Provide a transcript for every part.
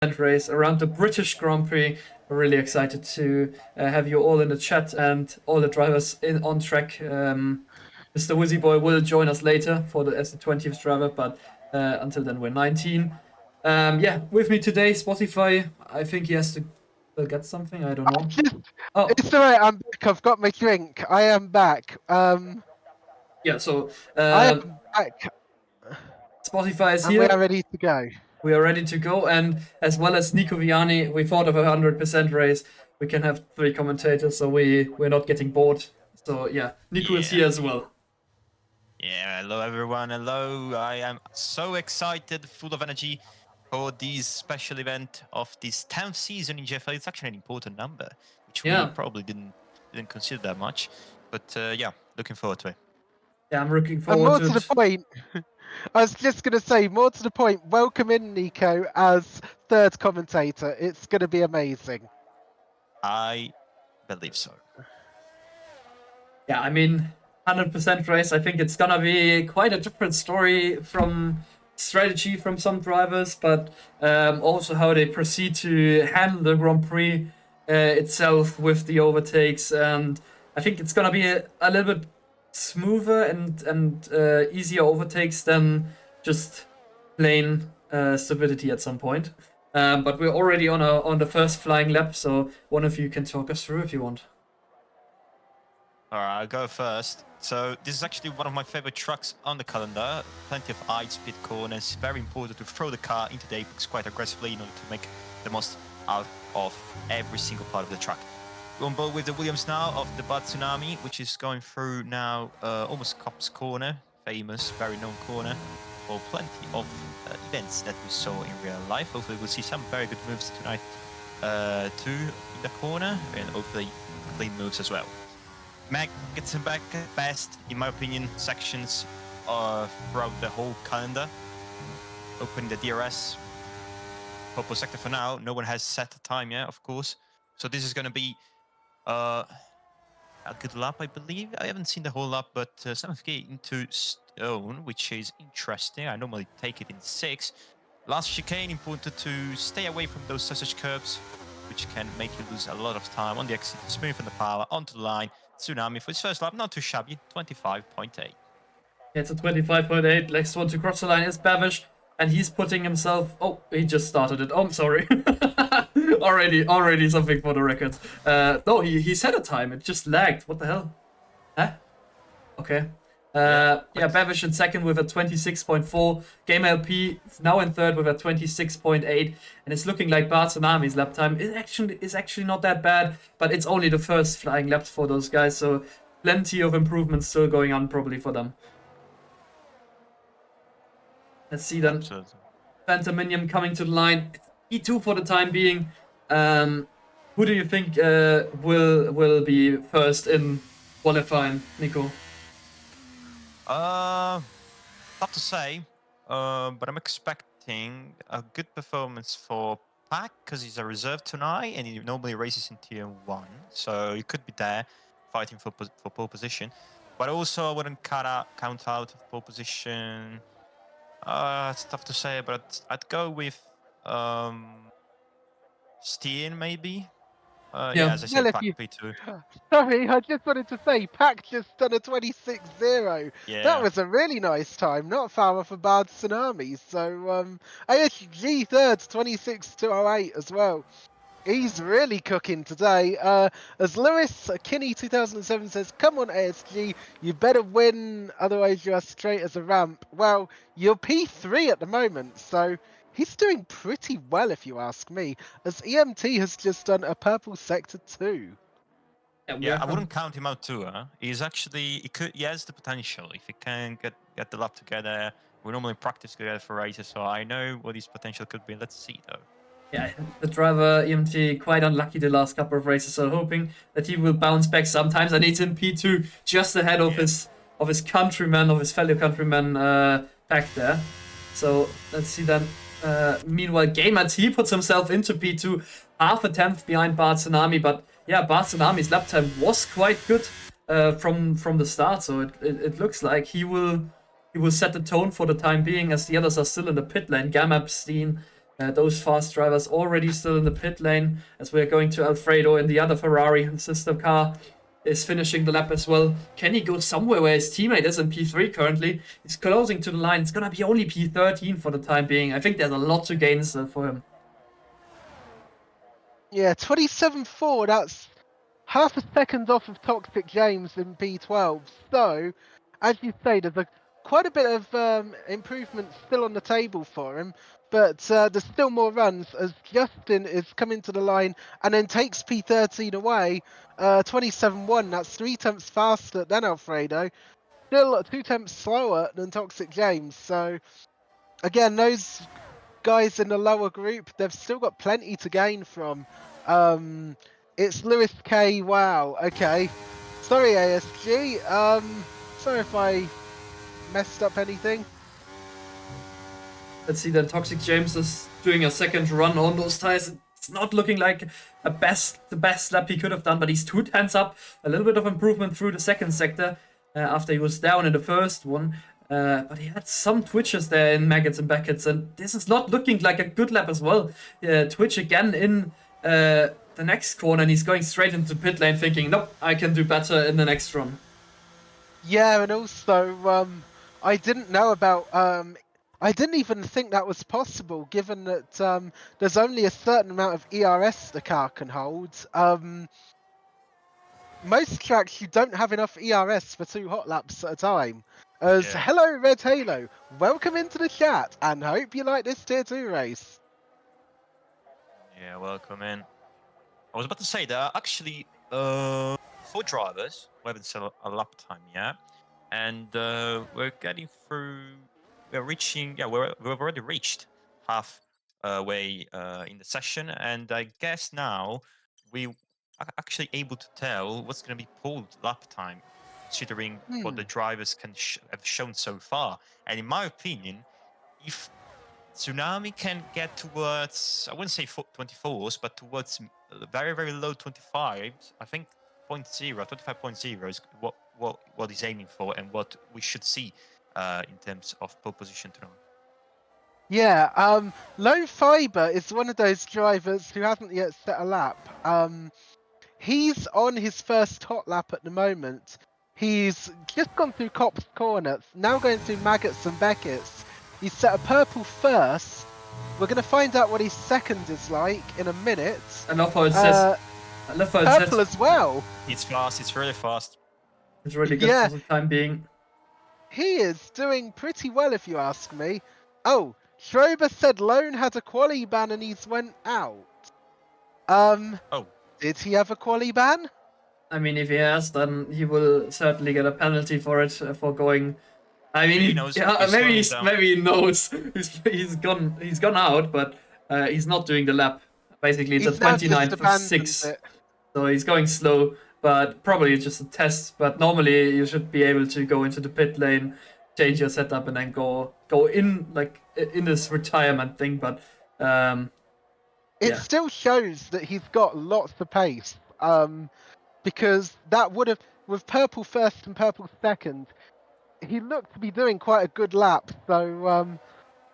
race around the British Grand Prix. We're really excited to have you all in the chat and all the drivers on track. Mr. Wizzy Boy will join us later as the 20th driver, but until then we're 19. With me today, Spotify. I think he has to get something. I don't know. It's alright. I'm back. I've got my drink. I am back. I am back. Spotify is and here. We are ready to go. We are ready to go, and as well as Nico Viani, we thought of a 100% race. We can have 3 commentators, so we're not getting bored. So yeah, Nico is here as well. Yeah, hello everyone. Hello. I am so excited, full of energy for this special event of this 10th season in GFL. It's actually an important number, which we probably didn't consider that much. But looking forward to it. Yeah, I'm looking forward to it. More to the point, I was just going to say, more to the point, welcome in Nico as third commentator. It's going to be amazing. I believe so. Yeah, I mean, 100% race, I think it's going to be quite a different story from strategy from some drivers, but also how they proceed to handle the Grand Prix itself with the overtakes. And I think it's going to be a little bit smoother and easier overtakes than just plain stability at some point. But we're already on the first flying lap, so one of you can talk us through if you want. All right, I'll go first. So this is actually one of my favorite tracks on the calendar. Plenty of high-speed corners. Very important to throw the car into the apex quite aggressively in order to make the most out of every single part of the track. We're on board with the Williams now of the Bad Tsunami, which is going through now almost Cops Corner, famous, very known corner, for plenty of events that we saw in real life. Hopefully we'll see some very good moves tonight too in the corner, and hopefully clean moves as well. Meg gets him back best, in my opinion, sections throughout the whole calendar. Opening the DRS. Purple sector for now. No one has set a time yet, of course. So this is going to be a good lap, I believe. I haven't seen the whole lap, but 7th into stone, which is interesting. I normally take it in 6. Last chicane, important to stay away from those sausage curbs, which can make you lose a lot of time on the exit. Smooth on the power, onto the line. Tsunami for his first lap, not too shabby, 25.8. Yeah, it's a 25.8. Next one to cross the line is Bavish, and he's putting himself... Oh, he just started it. Oh, I'm sorry. already something for the records. No, he set a time. It just lagged. What the hell? Huh? Okay. Bavish in second with a 26.4. Game LP now in third with a 26.8, and it's looking like Bad Tsunami's lap time is actually not that bad, but it's only the first flying laps for those guys, so plenty of improvements still going on probably for them. Let's see then. Phantom Minion coming to the line. E2 for the time being. Who do you think will be first in qualifying, Nico? Tough to say, but I'm expecting a good performance for Pack because he's a reserve tonight and he normally races in tier 1, so he could be there fighting for pole position. But also, I wouldn't count out of pole position. It's tough to say, but I'd go with Steen maybe. As I said, Pack P2. Sorry, I just wanted to say, Pack just done a 26.0. Yeah. That was a really nice time, not far off a Bad Tsunami. So, ASG third, 26.208 as well. He's really cooking today. As Lewis Kinney 2007 says, come on ASG, you better win, otherwise you are straight as a ramp. Well, you're P3 at the moment, so... He's doing pretty well, if you ask me, as EMT has just done a purple sector 2. Yeah, I wouldn't count him out too. He's actually he has the potential if he can get the lap together. We normally practice together for races, so I know what his potential could be. Let's see though. Yeah, the driver EMT quite unlucky the last couple of races, so hoping that he will bounce back sometimes. And he's in P2 just ahead of his countryman, of his fellow countryman Pack there. So let's see then. Meanwhile, Gamer T puts himself into P2, half a tenth behind Bad Tsunami, but yeah, Bad Tsunami's lap time was quite good from the start, so it looks like he will set the tone for the time being, as the others are still in the pit lane. Gamma, Steen, those fast drivers already still in the pit lane, as we're going to Alfredo in the other Ferrari. The sister car is finishing the lap as well. Can he go somewhere where his teammate is in P3 currently? He's closing to the line. It's gonna be only P13 for the time being. I think there's a lot to gain still for him. Yeah, 27.4, that's half a second off of Toxic James in P12. So, as you say, there's quite a bit of improvement still on the table for him, but there's still more runs as Justin is coming to the line and then takes P13 away. 27.1, that's 3 tenths faster than Alfredo, still 2 tenths slower than Toxic James. So, again, those guys in the lower group, they've still got plenty to gain from. It's Lewis K. Wow. Okay. Sorry, ASG. Sorry if I messed up anything. Let's see, then Toxic James is doing a second run on those tires. It's not looking like the best lap he could have done, but he's 2 tenths up. A little bit of improvement through the second sector after he was down in the first one. But he had some twitches there in Maggots and Beckett's, and this is not looking like a good lap as well. Twitch again in the next corner, and he's going straight into pit lane thinking, nope, I can do better in the next run. Yeah, and also, I didn't know about... I didn't even think that was possible, given that there's only a certain amount of ERS the car can hold. Most tracks, you don't have enough ERS for 2 hot laps at a time. Hello, Red Halo. Welcome into the chat, and hope you like this Tier 2 race. Yeah, welcome in. I was about to say there are actually 4 drivers who haven't set a lap time yet, and we're getting through. We're reaching. Yeah, we've already reached halfway in the session, and I guess now we are actually able to tell what's going to be pulled lap time, considering what the drivers can have shown so far. And in my opinion, if Tsunami can get towards, I wouldn't say 24s, but towards very, very low 25s, I think 25.0 is what he's aiming for and what we should see in terms of pole position to now. Yeah, Low Fiber is one of those drivers who hasn't yet set a lap. He's on his first hot lap at the moment. He's just gone through Cop's Corner, now going through Maggots and Beckett's. He's set a purple first. We're going to find out what his second is like in a minute. I love how it says. I love how it purple says. as well. It's fast. It's really fast. It's really good for the time being. He is doing pretty well, if you ask me. Oh, Schrober said Lone had a quali ban and he's went out. Oh. Did he have a quali ban? I mean, if he has, then he will certainly get a penalty for it, for going. I mean, he knows. Yeah, maybe he knows. He's gone out, but he's not doing the lap. Basically, it's a 29.6, so he's going slow. But probably just a test. But normally, you should be able to go into the pit lane, change your setup, and then go in like in this retirement thing. But it still shows that he's got lots of pace. Because that would have, with purple first and purple second, he looked to be doing quite a good lap. So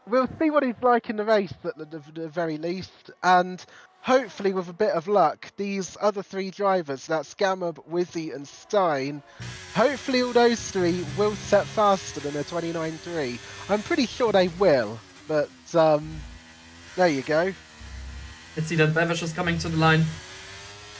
we'll see what he's like in the race at the very least. And hopefully with a bit of luck, these other 3 drivers, that's Gamub, Wizzy and Stein, hopefully all those 3 will set faster than a 29.3. I'm pretty sure they will, but there you go. Let's see that Bevesh is coming to the line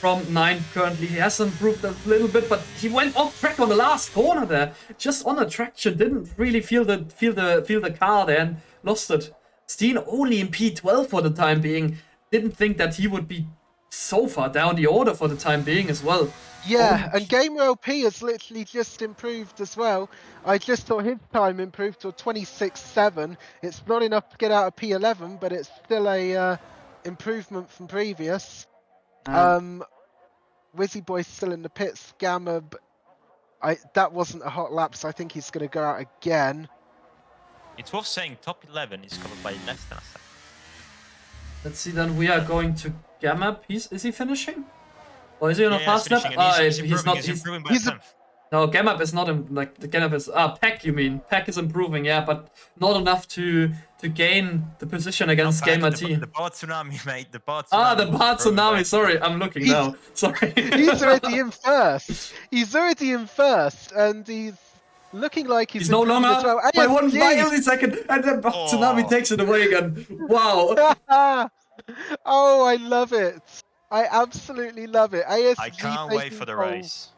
from 9th currently. He has improved a little bit, but he went off track on the last corner there. Just on the traction, didn't really feel the car there and lost it. Steen only in P12 for the time being. Didn't think that he would be so far down the order for the time being as well. Yeah, and Gamer LP has literally just improved as well. I just saw his time improved to 26.7. It's not enough to get out of P11, but it's still a improvement from previous. Wizzy Boy's still in the pits. Gamub, that wasn't a hot lap, so I think he's going to go out again. It's worth saying top 11 is covered by less than a second. Let's see, then we are going to Gamub. Is he finishing? Or is he on a fast lap? He's not. He's improving by a tenth. No, Gamub is not in, like, the Gamub is... Peck, you mean. Peck is improving, yeah, but not enough to to gain the position against Gamer T. The bar tsunami, mate. The bar tsunami. Ah, the was bar thrown tsunami. back. Sorry, I'm looking now. Sorry. He's already in first. He's already in first, and he's looking like he's He's no improving longer as well. by one ASG! millisecond, and then Oh. tsunami takes it away again. Wow. Oh, I love it. I absolutely love it. ASG I can't wait taking for the pole. race.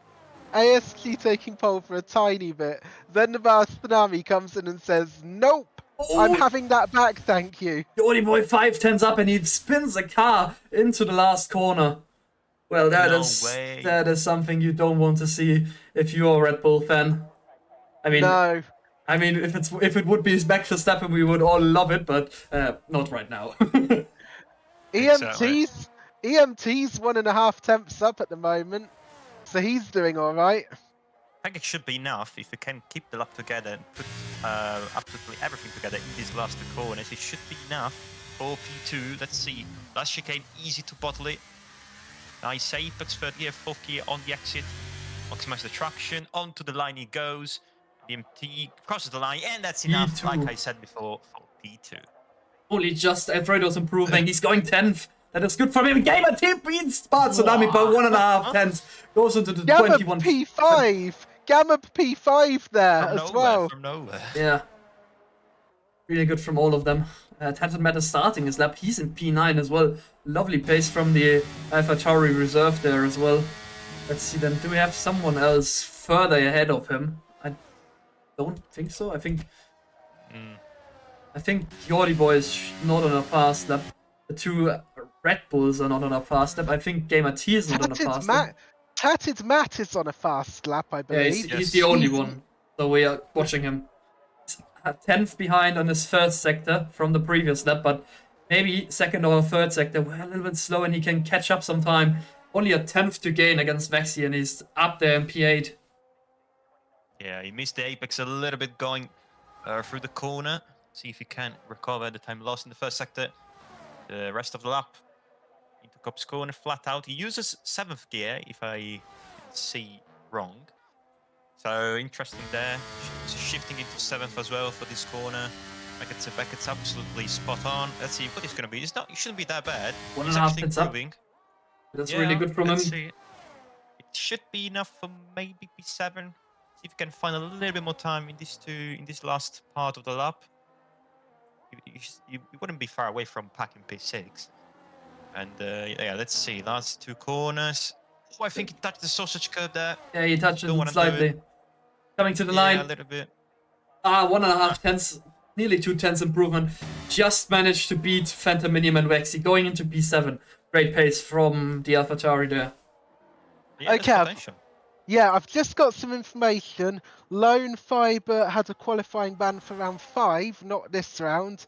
ASG taking pole for a tiny bit. Then the bar tsunami comes in and says, "Nope, I'm Oh, having that back, thank you." Jordy Boy 5-10s up and he spins the car into the last corner. Well, that No is way. that is something you don't want to see if you're a Red Bull fan. I mean, No. if it would be Max Verstappen, we would all love it, but not right now. Exactly. EMT's 1.5 temps up at the moment, so he's doing all right. I think it should be enough if you can keep the lap together and put absolutely everything together in these last 2 corners. It should be enough for P2. Let's see. Last chicane, easy to bottle it. Nice apex, third gear, fourth gear on the exit. Maximize the traction. Onto the line he goes. DMT crosses the line, and that's enough, P2. like I said before, for P2. Only just Alfredo's improving. He's going 10th. That is good for him. Gamer T beats Bar Tsunami by 1.5 tenths. Goes into the Gamma 21. P5! Gamma P5 there From as nowhere, well. from nowhere. Yeah. Really good from all of them. Tantan Matt is starting his lap. He's in P9 as well. Lovely pace from the AlphaTauri reserve there as well. Let's see then. Do we have someone else further ahead of him? I don't think so. I think Jordi Boy is not on a fast lap. The two Red Bulls are not on a fast lap. I think Gamer T is not on a fast lap. Tatted Matt is on a fast lap, I Yeah, believe. he's the only one. So we are watching him. 10th behind on his first sector from the previous lap, but maybe second or third sector. We're a little bit slow and he can catch up some time. Only a 10th to gain against Vexy and he's up there in P8. Yeah, he missed the apex a little bit going through the corner. See if he can recover the time lost in the first sector. The rest of the lap into Cop's corner, flat out. He uses 7th gear, if I didn't see wrong. So interesting there. Shifting into 7th as well for this corner. Beckett's absolutely spot on. Let's see what it's going to be. It shouldn't be that bad. One He's and a half actually hits up. improving. That's really good from him. let's see. It should be enough for maybe P7. See if you can find a little bit more time in this last part of the lap. You wouldn't be far away from packing P6. And yeah, let's see. Last 2 corners. Oh, I think he touched the sausage curb there. Yeah, he touched Don't it wanna do slightly. it. Coming to the Yeah, a line. little bit. 1.5 tenths, nearly 2 tenths improvement. Just managed to beat Phantom Minium and Vexy going into P7. Great pace from the AlphaTauri there. Yeah, there's Okay, potential. Yeah, I've just got some information. Lone Fiber had a qualifying ban for round 5, not this round.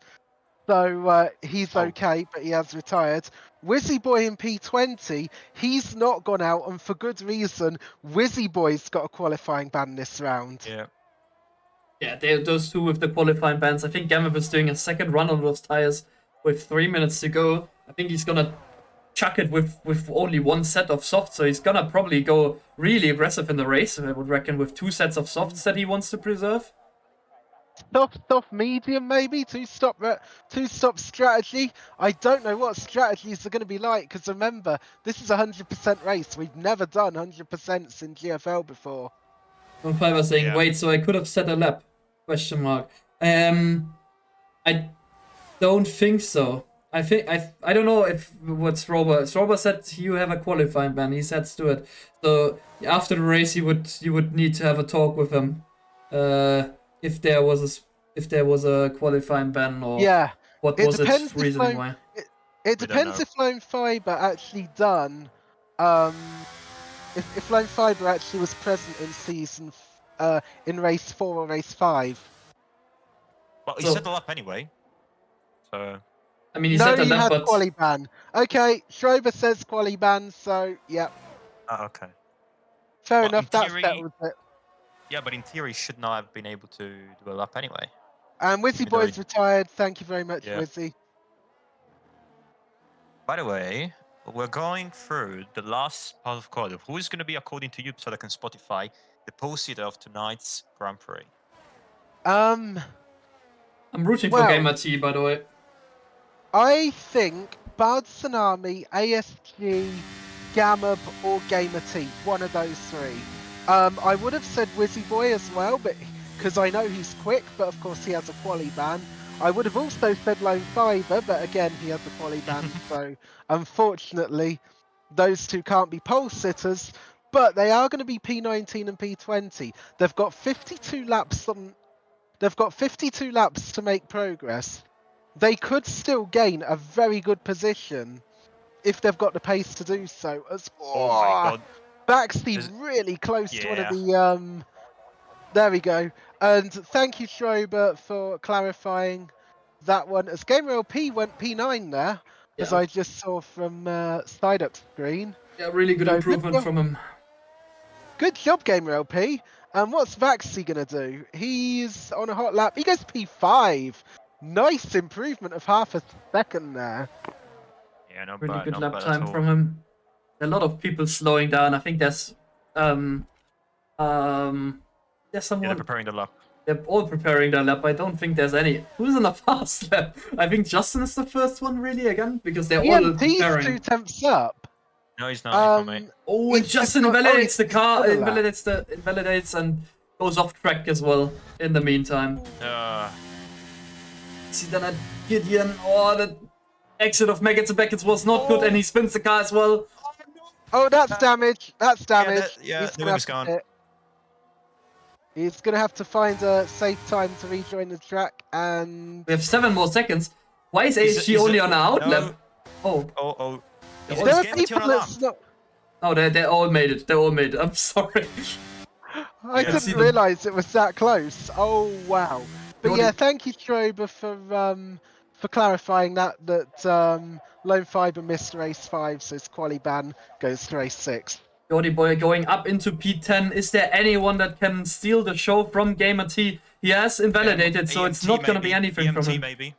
So he's Oh. okay, but he has retired. Wizzy Boy in P20, he's not gone out, and for good reason. Wizzy Boy's got a qualifying ban this round. Yeah. Yeah, those two with the qualifying bans. I think Gamma was doing a second run on those tires with 3 minutes to go. I think he's gonna chuck it with only 1 set of softs, so he's gonna probably go really aggressive in the race, I would reckon, with 2 sets of softs that he wants to preserve. Soft medium maybe, two-stop strategy. I don't know what strategies are going to be like, because remember, this is a 100% race. We've never done 100% in GFL before. Lone Fiber saying, Yeah. wait, so I could have set a lap? Question mark. I don't think so. I don't know if what's Strober said you have a qualifying ban. He said Stuart. So after the race, you would need to have a talk with him, if there was a qualifying ban or Yeah, what it was depends its if reasoning Lone- why. it We don't depends know. if Lone Fiber actually done. If Lone Fiber actually was present in in race 4 or race 5. Well, he So- set the lap anyway. So I mean, he No, said a he lap, had but quali ban. Okay, Schrober says quali ban, so yeah, okay. fair Well, in enough. That's theory- settled it. Yeah, but in theory, he should not have been able to do a lap anyway. And Wizzy Even though Boy's retired. Thank you very much, Yeah. Wizzy. By the way, we're going through the last part of qualifying. Who is going to be, according to you, so I can Spotify, the pole sitter of tonight's Grand Prix? I'm rooting for Well- Gamer T, by the way. I think Bard Tsunami, ASG, Gamma, or Gamer T. One of those three. I would have said Wizzy Boy as well, but because I know he's quick, but of course he has a quali ban. I would have also said Lone Fiber, but again he has a quali ban, so unfortunately those two can't be pole sitters. But they are going to be P19 and P20. They've got 52 laps on. They've got 52 laps to make progress. They could still gain a very good position if they've got the pace to do so. Oh my god. Baxley Is- really close to one of Yeah. the there we go. And thank you, Schrober, for clarifying that one. As Gamer LP went P9 there, as Yeah. I just saw from side up screen. Yeah, really good So, improvement good from him. Good job, Gamer LP. And what's Vaxi gonna do? He's on a hot lap. He goes P5. Nice improvement of half a second there. Yeah, not Really bad, good not lap bad time at all. from him. A lot of people slowing down. I think there's there's Yeah, they're someone. preparing the lap. They're all preparing their lap. I don't think there's any. Who's in the fast lap? I think Justin is the first one, really, again, because they're all EMT's preparing. 2 tenths up. No, he's not. For me. Oh, and It's just Justin not- oh, invalidates the it's car, another lap. invalidates and goes off track as well in the meantime. See then at Gideon, oh, the exit of Meggets and Beckett was not good, and he spins the car as well. Oh, that's damage. That's damage. Yeah, He's the gonna wing is have to gone. pit. He's gonna have to find a safe time to rejoin the track, and We have 7 more seconds. Why is Is ASG it- only on an out no. lap? Oh, Oh. Is there are Gamer T people on a lap? that's not. no, they all made it. They all made it. I'm sorry. I Yeah. See didn't them. realise it was that close. Oh wow! But You're yeah, the- thank you, Trober, for clarifying that Lone Fiber missed race 5, so his quali ban goes to race 6. Jordy Boy going up into P10. Is there anyone that can steal the show from Gamer T? He has invalidated, so it's EMT not going to be maybe. anything EMT from him. maybe.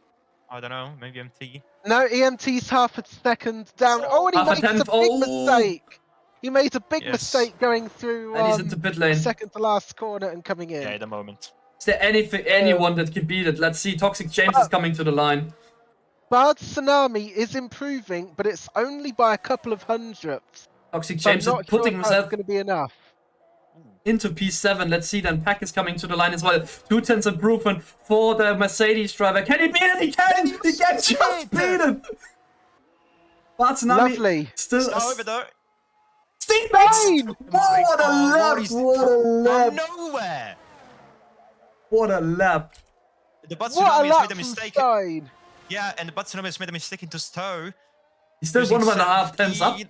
I don't know. Maybe MT. No, EMT's half a second down. Oh, and he Half a makes a tenth. big Oh! mistake. He made a big Yes. mistake going through And he's into pit lane. second to last corner and coming in. Yeah, at the moment. Is there anyone that can beat it? Let's see. Toxic James is coming to the line. Bard Tsunami is improving, but it's only by a couple of hundredths. Toxic So I'm James is not sure putting if that's himself going to be enough. into P7. Let's see. Then Pack is coming to the line as well. 2 tenths improvement for the Mercedes driver. Can he beat it? He can! He can just beat it! Bartsunami Lovely. still... It's not over though. Steve Fine! Bates! Oh, what a lap! What is What a from lap! nowhere? What a lap! The What a Batsunami has lap made a from mistake. Stein. Yeah, and the Batsunami has made a mistake into Stowe. He's still Using 1.5 tenths up. 17.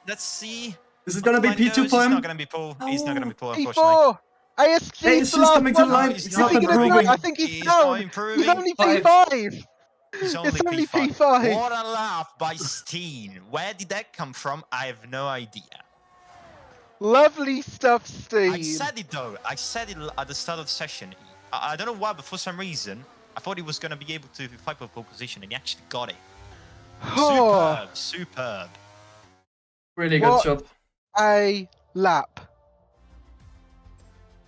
Let's see. Is it gonna be What the line P2 goes. for He's him? not gonna be pull. He's not gonna be pull, unfortunately. P4. ASG Hey, it's just coming to the line. He's It's not not he gonna do it? improving. I think he's He's not down. improving. He's only Five. P5. He's only It's only P5. P5. What a laugh by Steen. Where did that come from? I have no idea. Lovely stuff, Steve. I said it though. I said it at the start of the session. I don't know why, but for some reason, I thought he was going to be able to fight for pole position, and he actually got it. Oh, Superb. Really good What? job. a lap.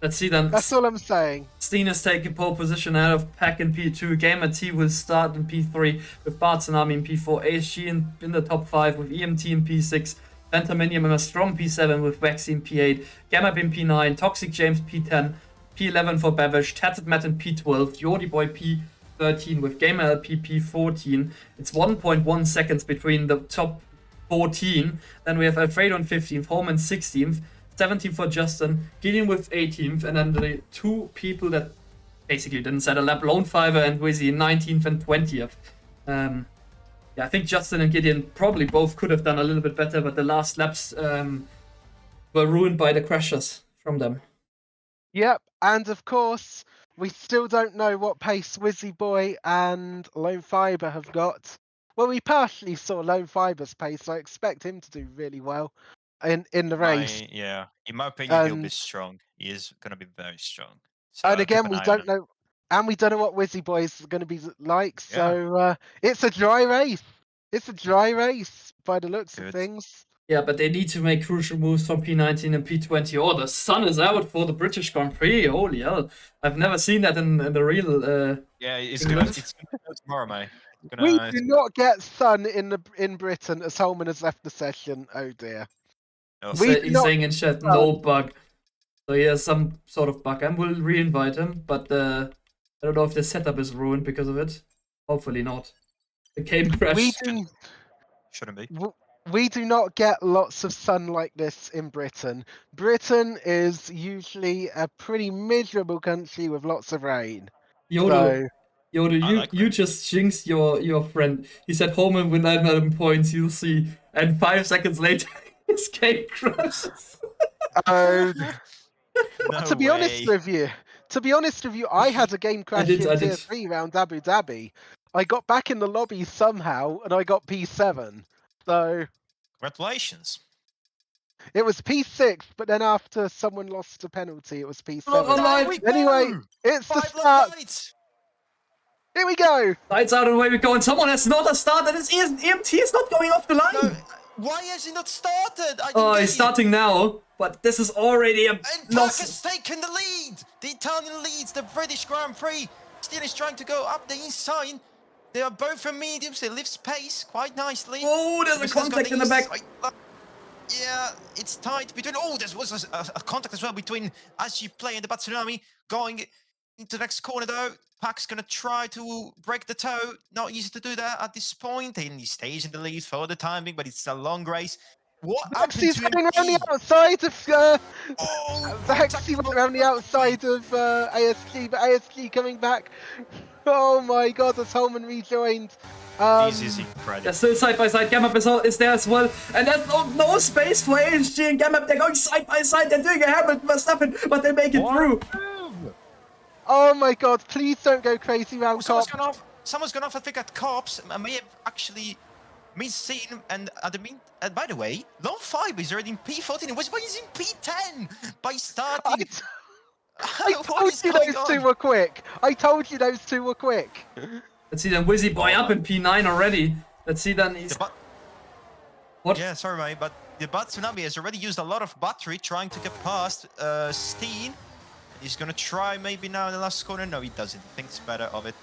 Let's see then. That's all I'm saying. Steen is taking pole position out of Pack in P2. Gamer T will start in P3 with Bartsunami in P4. ASG in the top 5 with EMT in P6. Phantominium in a strong P7 with Waxy in P8. Gamma in P9. Toxic James P10. P11 for Bavish. Tatted Matt in P12. Jordy Boy P13 with Gamer LP P14. It's 1.1 seconds between the top 14. Then we have Alfredo in 15th. Holman 16th. 17th for Justin, Gideon with 18th, and then the 2 people that basically didn't set a lap, Lone Fiver and Wizzy, 19th and 20th. Yeah, I think Justin and Gideon probably both could have done a little bit better, but the last laps were ruined by the crashes from them. Yep, and of course, we still don't know what pace Wizzy Boy and Lone Fiber have got. Well, we partially saw Lone Fiber's pace, so I expect him to do really well in the race. Yeah, in my opinion, he'll be And- strong. He is going to be very strong. So And keep again, an we eye on don't him. know, and we don't know what Wizzy Boy is going to be like. So it's a dry race. It's a dry race by the looks of Good. things. Yeah, but they need to make crucial moves from P19 and P20. Oh, the sun is out for the British Grand Prix. Holy hell. I've never seen that in the real. Yeah, it's England. gonna go tomorrow, mate. We do not get sun in Britain as Holman has left the session. Oh dear. He's saying in chat, no bug. So he has some sort of bug. I will re-invite him, but I don't know if the setup is ruined because of it. Hopefully not. The game crashed. Shouldn't be. We do not get lots of sun like this in Britain. Britain is usually a pretty miserable country with lots of rain. Yodo, like you just jinxed your friend. He said Holman with 9 points, you'll see. And 5 seconds later, his game crashes. No to be honest with you, I had a game crash in Tier 3 round Abu Dhabi. I got back in the lobby somehow, and I got P7. So, congratulations. It was P6, but then after someone lost a penalty, it was P7. Anyway, it's the start. Here we go. Lights out and away we go. And someone has not started. EMT is not going off the line. No, why has he not started? He's starting now. But this is already a loss. Park has taken the lead. The Italian leads the British Grand Prix. Still is trying to go up the inside. They are both from mediums. They lift pace quite nicely. Oh, there's a contact in the back. Yeah, it's tight between. Oh, there was a contact as well between As-You-Play and the Batsunami. Going into the next corner though. Pak's gonna try to break the toe. Not easy to do that at this point. And he stays in the lead for the timing, but it's a long race. What happened to coming around the outside of Vaxi went around the outside of ASG, but ASG coming back. Oh my god, as Holman rejoined. This is incredible. They're still side by side. Gamma is there as well. And there's no space for ASG and Gamma. They're going side by side. They're doing a Hamilton Verstappen, but they make it through. Oh my god, please don't go crazy round Someone's gone off, I think, at Cops. I may have actually misseen, and by the way, Lone Fiber is already in P14. Wizzyboy is in P10 by starting. I told you those two were quick. Let's see then Wizzyboy up in P9 already. Let's see then he's... What? Yeah, sorry mate, but the Batsunami has already used a lot of battery trying to get past Steen. He's gonna try maybe now in the last corner. No, he doesn't. He thinks better of it.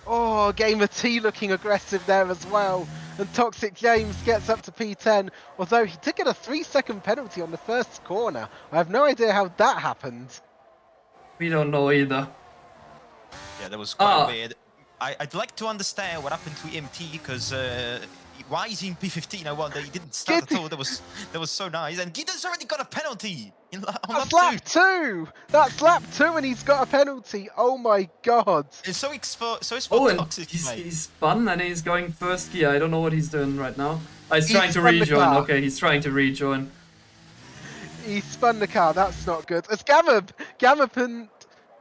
Oh, Gamer T looking aggressive there as well. And Toxic James gets up to P10. Although he did get a 3-second penalty on the first corner. I have no idea how that happened. We don't know either. Yeah, that was quite weird. I'd like to understand what happened to EMT, because why is he in P15? I wonder. He didn't start at all. That was so nice. And Gideon's already got a penalty. That's lap 2. That's lap 2, and he's got a penalty. Oh my god. And so it's for Toxic. He's spun and he's going first gear. I don't know what he's doing right now. He's trying to rejoin. Okay, he's trying to rejoin. He spun the car. That's not good. It's Gamab and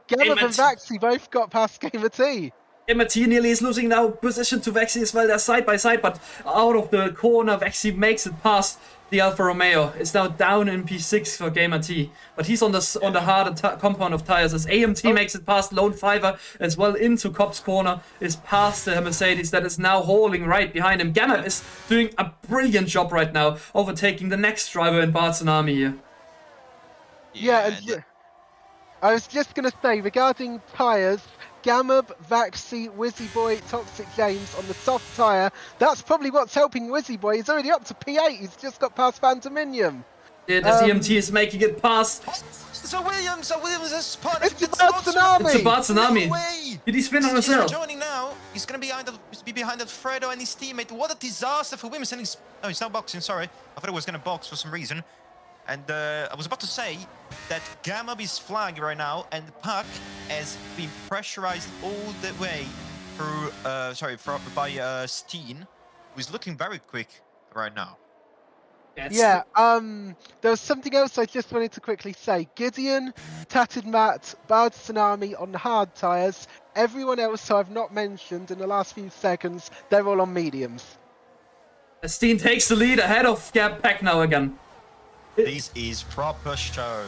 Vaxi both got past Gamer T. Gamer T nearly is losing now position to Vaxi as well. They're side by side, but out of the corner, Vaxi makes it past the Alfa Romeo. It's now down in P6 for Gamer T, but he's on the harder compound of tires as AMT makes it past Lone Fiver as well into Cop's corner, is past the Mercedes that is now hauling right behind him. Gamma is doing a brilliant job right now, overtaking the next driver in Batsunami here. Yeah, I was just going to say, regarding tyres, Gamab, Vaxi, Wizzyboy, Toxic James on the soft tyre. That's probably what's helping Wizzyboy. He's already up to P8. He's just got past Phantominium. Yeah, the EMT is making it past. So Williams has spun. It's a Batsunami. It's a Batsunami. Did he spin on himself? He's joining now. He's going to be behind Alfredo and his teammate. What a disaster for Williams. And he's now boxing. Sorry. I thought he was going to box for some reason. And I was about to say that Gamab is flagging right now, and Pak has been pressurized all the way through, by Steen, who's looking very quick right now. Yeah, there was something else I just wanted to quickly say. Gideon, Tatted Matt, Bad Tsunami on the hard tyres. Everyone else who I've not mentioned in the last few seconds, they're all on mediums. Steen takes the lead ahead of Pak now again. This is proper show.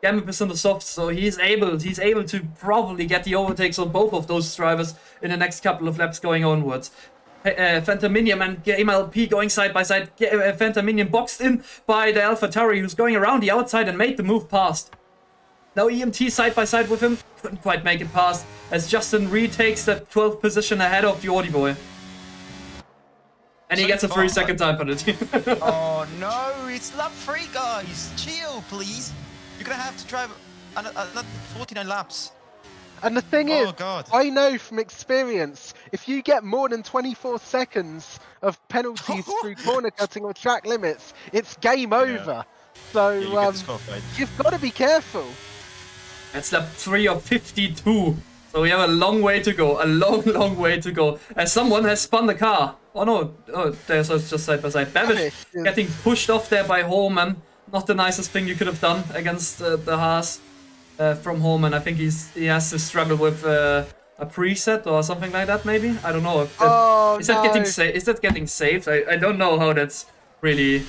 Gamma is on the soft, so he's able to probably get the overtakes on both of those drivers in the next couple of laps going onwards. Phantom Minion and Game LP going side by side. Phantom Minion boxed in by the AlphaTauri, who's going around the outside and made the move past. Now EMT side by side with him, couldn't quite make it past, as Justin retakes that 12th position ahead of the Audi boy. And he gets a 3-second time penalty. Oh no, it's lap 3, guys. Chill, please. You're gonna have to drive another 49 laps. And the thing is, God. I know from experience, if you get more than 24 seconds of penalties through corner cutting or track limits, it's game over. So you've got to be careful. That's lap 3 of 52. So we have a long way to go. A long way to go. As someone has spun the car. Oh no, there's just side by side. Babish getting pushed off there by Holman. Not the nicest thing you could have done against the Haas from Holman. I think he has to struggle with a preset or something like that, maybe. I don't know. If that, is that getting saved? I don't know how that's really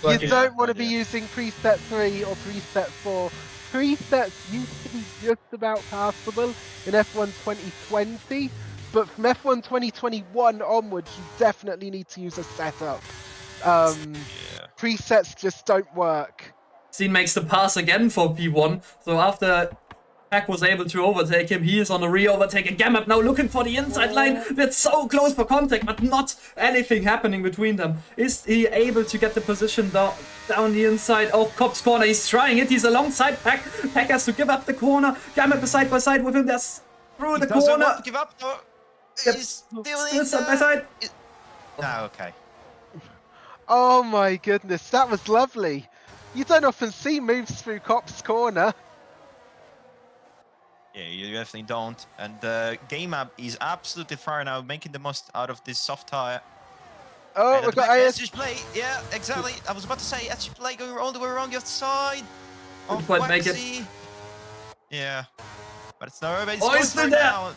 working. You don't want to be using preset 3 or preset 4. Presets used to be just about passable in F1 2020, but from F1 2021 onwards, you definitely need to use a setup. Presets just don't work. Scene makes the pass again for P1, so after Pack was able to overtake him, he is on a re-overtake, and Gamap now looking for the inside line. That's so close for contact, but not anything happening between them. Is he able to get the position down the inside of Cobb's corner? He's trying it, he's alongside Pack. Pack has to give up the corner. Gamap is side by side with him, that's through the corner. Want to give up, though. He's still side by side. No, okay. Oh my goodness, that was lovely. You don't often see moves through Cobb's corner. Yeah, you definitely don't. And Game App is absolutely fire now, making the most out of this soft tire. Oh, we got SG Play. Yeah, exactly. I was about to say SG Play going all the way around the other side. Couldn't quite make it. Yeah, but it's no. Oh, he's still there. Now.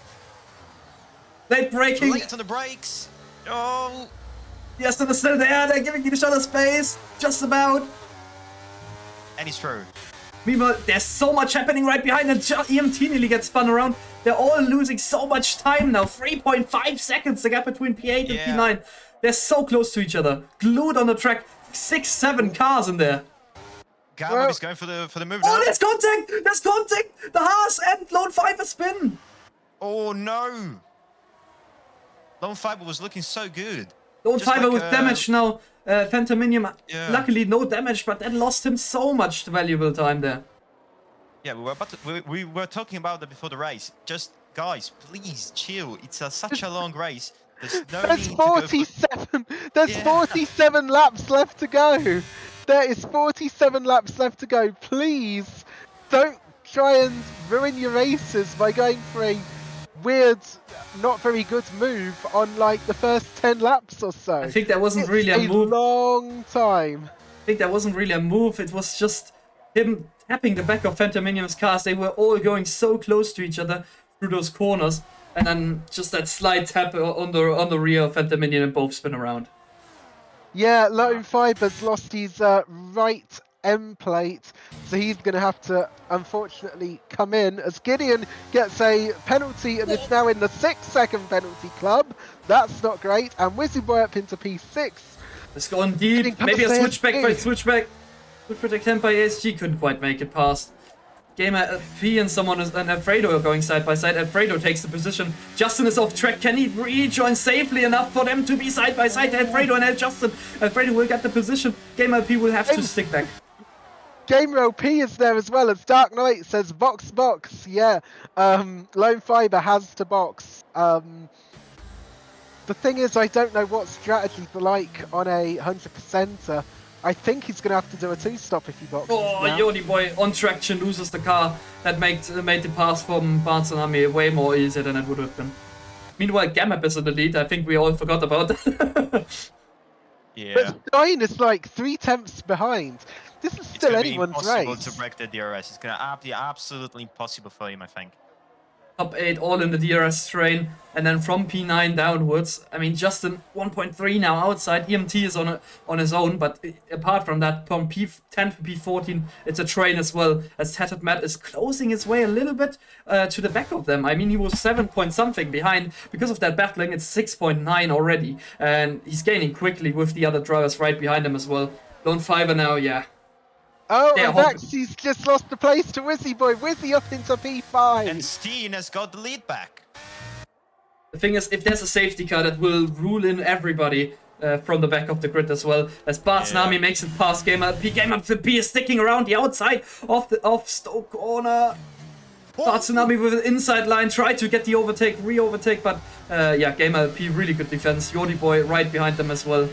Late braking. Late on the brakes. Oh. Yes, they're still there. They're giving each other space, just about. And he's through. Meanwhile, there's so much happening right behind, and EMT nearly gets spun around. They're all losing so much time now. 3.5 seconds, the gap between P8 and P9. They're so close to each other. Glued on the track. 6-7 cars in there. Gamma is going for the move now. Oh, there's contact! There's contact! The Haas and Lone Fiber spin! Oh, no. Lone Fiber was looking so good. Lone Fiber with damage now. Phantom Minion, luckily no damage, but that lost him so much valuable time there. Yeah, we were talking about that before the race. Just, guys, please chill. It's such a long race. There's 47. There's 47 laps left to go. There is 47 laps left to go. Please don't try and ruin your races by going for a weird, not very good move on like the first 10 laps or so. I think that wasn't really a move. Long time. I think that wasn't really a move. It was just him tapping the back of Phantom Minion's cars. They were all going so close to each other through those corners, and then just that slight tap on the rear of Phantom Minion and both spin around. Yeah, Lone Fiber's lost his right M plate, so he's going to have to unfortunately come in as Gideon gets a penalty and is now in the 6-second penalty club. That's not great, and Wizzy Boy up into P6. Let's go on deep. Maybe a switchback by switchback. Good protect by ASG, couldn't quite make it past. Gamer P and someone and Alfredo are going side by side. Alfredo takes the position. Justin is off track. Can he rejoin safely enough for them to be side by side? Alfredo and Justin. Alfredo will get the position. Gamer P will have to stick back. Gamer OP is there as well as Dark Knight says box. Yeah, Lone Fiber has to box. The thing is, I don't know what strategies are like on a 100%er. I think he's going to have to do a 2-stop if he boxes. Oh, Yodi Boy on traction loses the car. That made the pass from Barnes and Army way more easier than it would have been. Meanwhile, Gamap is in the lead. I think we all forgot about that. Yeah. But 9 is like 3 tenths behind. This is still anyone's race. It's impossible to break the DRS. It's going to be absolutely impossible for him, I think. top 8 all in the DRS train, and then from P9 downwards, I mean, Justin 1.3 now outside. EMT is on his own, but apart from that, from P10 to P14, it's a train as well, as Tatted Matt is closing his way a little bit to the back of them. I mean, he was 7 point something behind. Because of that battling, it's 6.9 already, and he's gaining quickly with the other drivers right behind him as well. Lone Fiver now, yeah. Oh, Yeah, and Vaxi's just lost the place to Wizzy Boy. Wizzy up into P5. And Steen has got the lead back. The thing is, if there's a safety car that will rule in everybody from the back of the grid as well, as Bart Tsunami makes it past Game LP. Game LP is sticking around the outside of Stoke corner. Bart Tsunami with an inside line, tried to get the overtake, re-overtake, but yeah, Game LP, really good defense. Yordi Boy right behind them as well.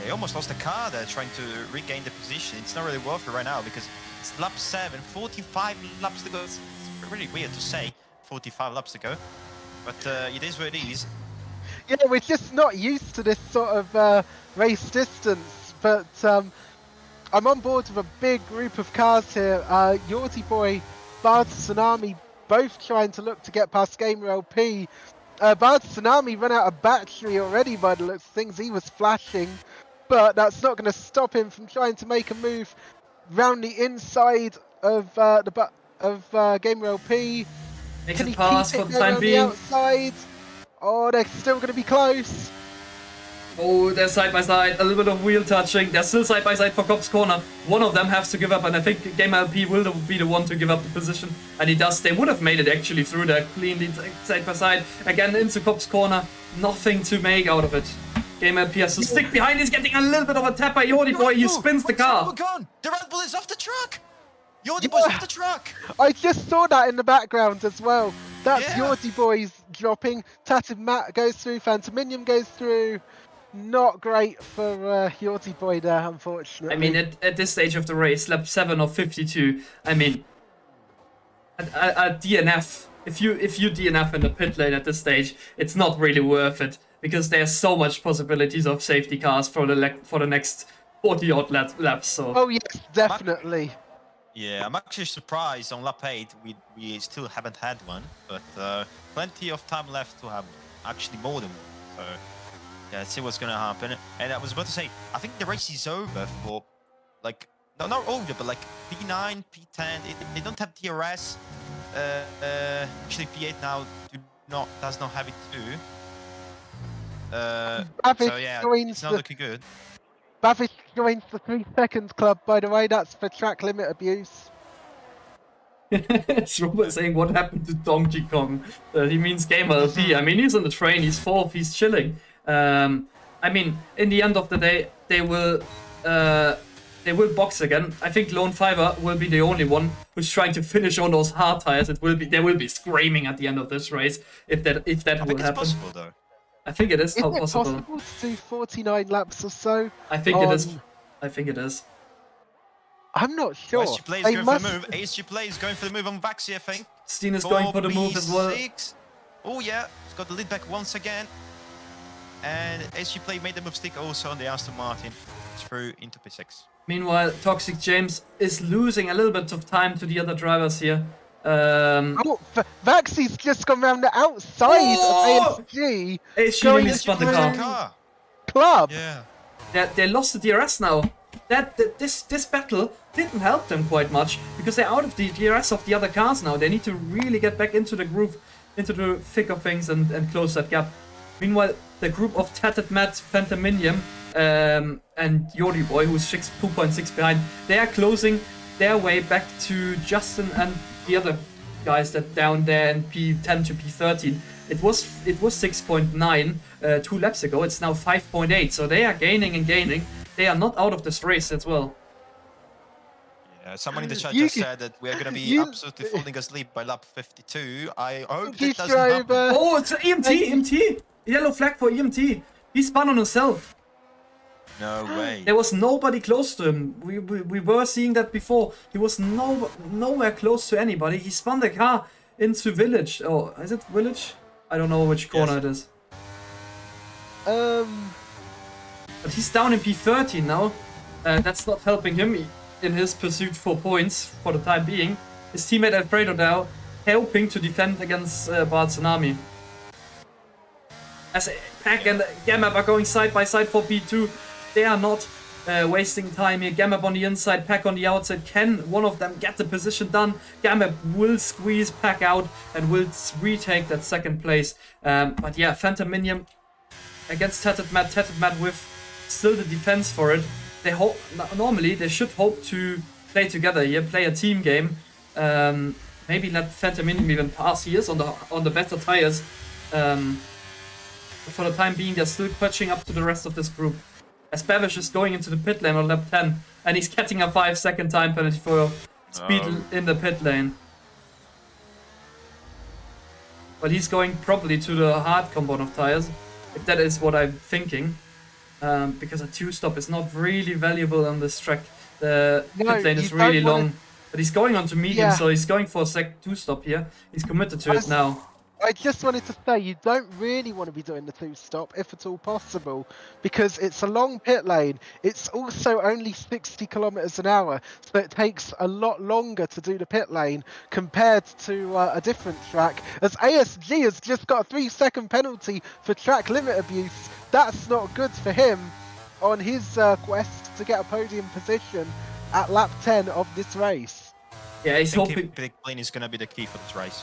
He almost lost the car there, trying to regain the position. It's not really worth it right now because it's lap 7, 45 laps to go. It's really weird to say 45 laps to go, but it is what it is. Yeah, we're just not used to this sort of race distance, but I'm on board with a big group of cars here. Yordi Boy, Bard Tsunami, both trying to look to get past Gamer LP. Bard Tsunami ran out of battery already by the looks of things. He was flashing, but that's not going to stop him from trying to make a move round the inside of Gamer LP. Makes Can it he pass keep for it the going time on the being. outside? Oh, they're still going to be close. Oh, they're side by side, a little bit of wheel touching. They're still side by side for Cops Corner. One of them has to give up, and I think Game LP will be the one to give up the position. And he does. They would have made it actually through there cleanly, side by side. Again, into Cops Corner. Nothing to make out of it. Game LP has to stick behind. He's getting a little bit of a tap by Yordi Boy. He spins the car. We're gone. The Red Bull is off the truck. Yordi Boy's off the truck. I just saw that in the background as well. That's Yeah. Yordi Boys dropping. Tatted Matt goes through. Phantominium goes through. Not great for Yordi Boy there, unfortunately. I mean, at this stage of the race, lap 7 of 52, I mean, a DNF, if you DNF in the pit lane at this stage, it's not really worth it, because there's so much possibilities of safety cars for the next 40 odd laps. So Oh yes, definitely. Yeah, I'm actually surprised on lap 8 we still haven't had one, but plenty of time left to have actually more than one. So yeah, let's see what's gonna happen. And I was about to say, I think the race is over for like not over, but like P9, P10. They don't have DRS. Actually, P8 now does not have it too. So yeah, it's not looking good. Bavish joins the 3 seconds club, by the way. That's for track limit abuse. it's Robert saying, what happened to Donkey Kong? He means Game LP. I mean, he's on the train, he's 4th, he's chilling. I mean, in the end of the day, they will box again. I think Lone Fiver will be the only one who's trying to finish on those hard tires. They will be screaming at the end of this race if that I will think it's happen. possible though. I think it is Isn't it possible. possible to do 49 laps or so? I think it is. I think it is. I'm not sure. SG Play is They going must- for the move. ASG Play is going for the move on Vaxi, I think. Steen is going for the move as well. P6. Oh yeah, he's got the lead back once again. And ASG Play made the move stick also on the Aston Martin through into P6. Meanwhile, Toxic James is losing a little bit of time to the other drivers here. Oh, Vaxi's just gone round the outside Oh! of ASG ASG Going nearly spun the into- car. club. Yeah. They lost the DRS now. This battle didn't help them quite much because they're out of the DRS of the other cars now. They need to really get back into the groove, into the thick of things and close that gap. Meanwhile, the group of Tatted Matt, Phantominium, and Yordi Boy, who's 2.6 behind, they are closing their way back to Justin and the other guys that down there in P10 to P13. It was 6.9 2 laps ago. It's now 5.8. So they are gaining and gaining. They are not out of this race as well. Yeah, someone in the chat You just can- said that we are going to be you- absolutely falling asleep by lap 52. I hope He's that doesn't happen. driver. Oh, it's EMT! Yellow flag for EMT. He spun on himself. No way. There was nobody close to him. We were seeing that before. He was nowhere close to anybody. He spun the car into Village. Oh, is it Village? I don't know which corner Yes. it is. But he's down in P13 now. That's not helping him in his pursuit for points for the time being. His teammate Alfredo now hoping to defend against Bart Tsunami. As Pack and Gamab are going side by side for B2, they are not wasting time here. Gamab on the inside, Pack on the outside. Can one of them get the position done? Gamab will squeeze Pack out and will retake that second place. But yeah, Phantom Minion against Tatted Matt with still the defense for it. They hope normally they should hope to play together here, play a team game. Maybe let Phantom Minion even pass. He is on the better tires. But for the time being, they're still catching up to the rest of this group. As Babish is going into the pit lane on lap 10, and he's getting a 5-second time penalty for speed in the pit lane. Well, he's going probably to the hard compound of tires, if that is what I'm thinking. Because a 2-stop is not really valuable on this track. The pit lane is really long. But he's going on to medium, so he's going for a 2-stop here. He's committed to it now. I just wanted to say, you don't really want to be doing the 2-stop, if at all possible, because it's a long pit lane. It's also only 60 kilometers an hour, so it takes a lot longer to do the pit lane compared to a different track. As ASG has just got a 3-second penalty for track limit abuse, that's not good for him on his quest to get a podium position at lap 10 of this race. Yeah, he's hoping pit lane is going to be the key for this race.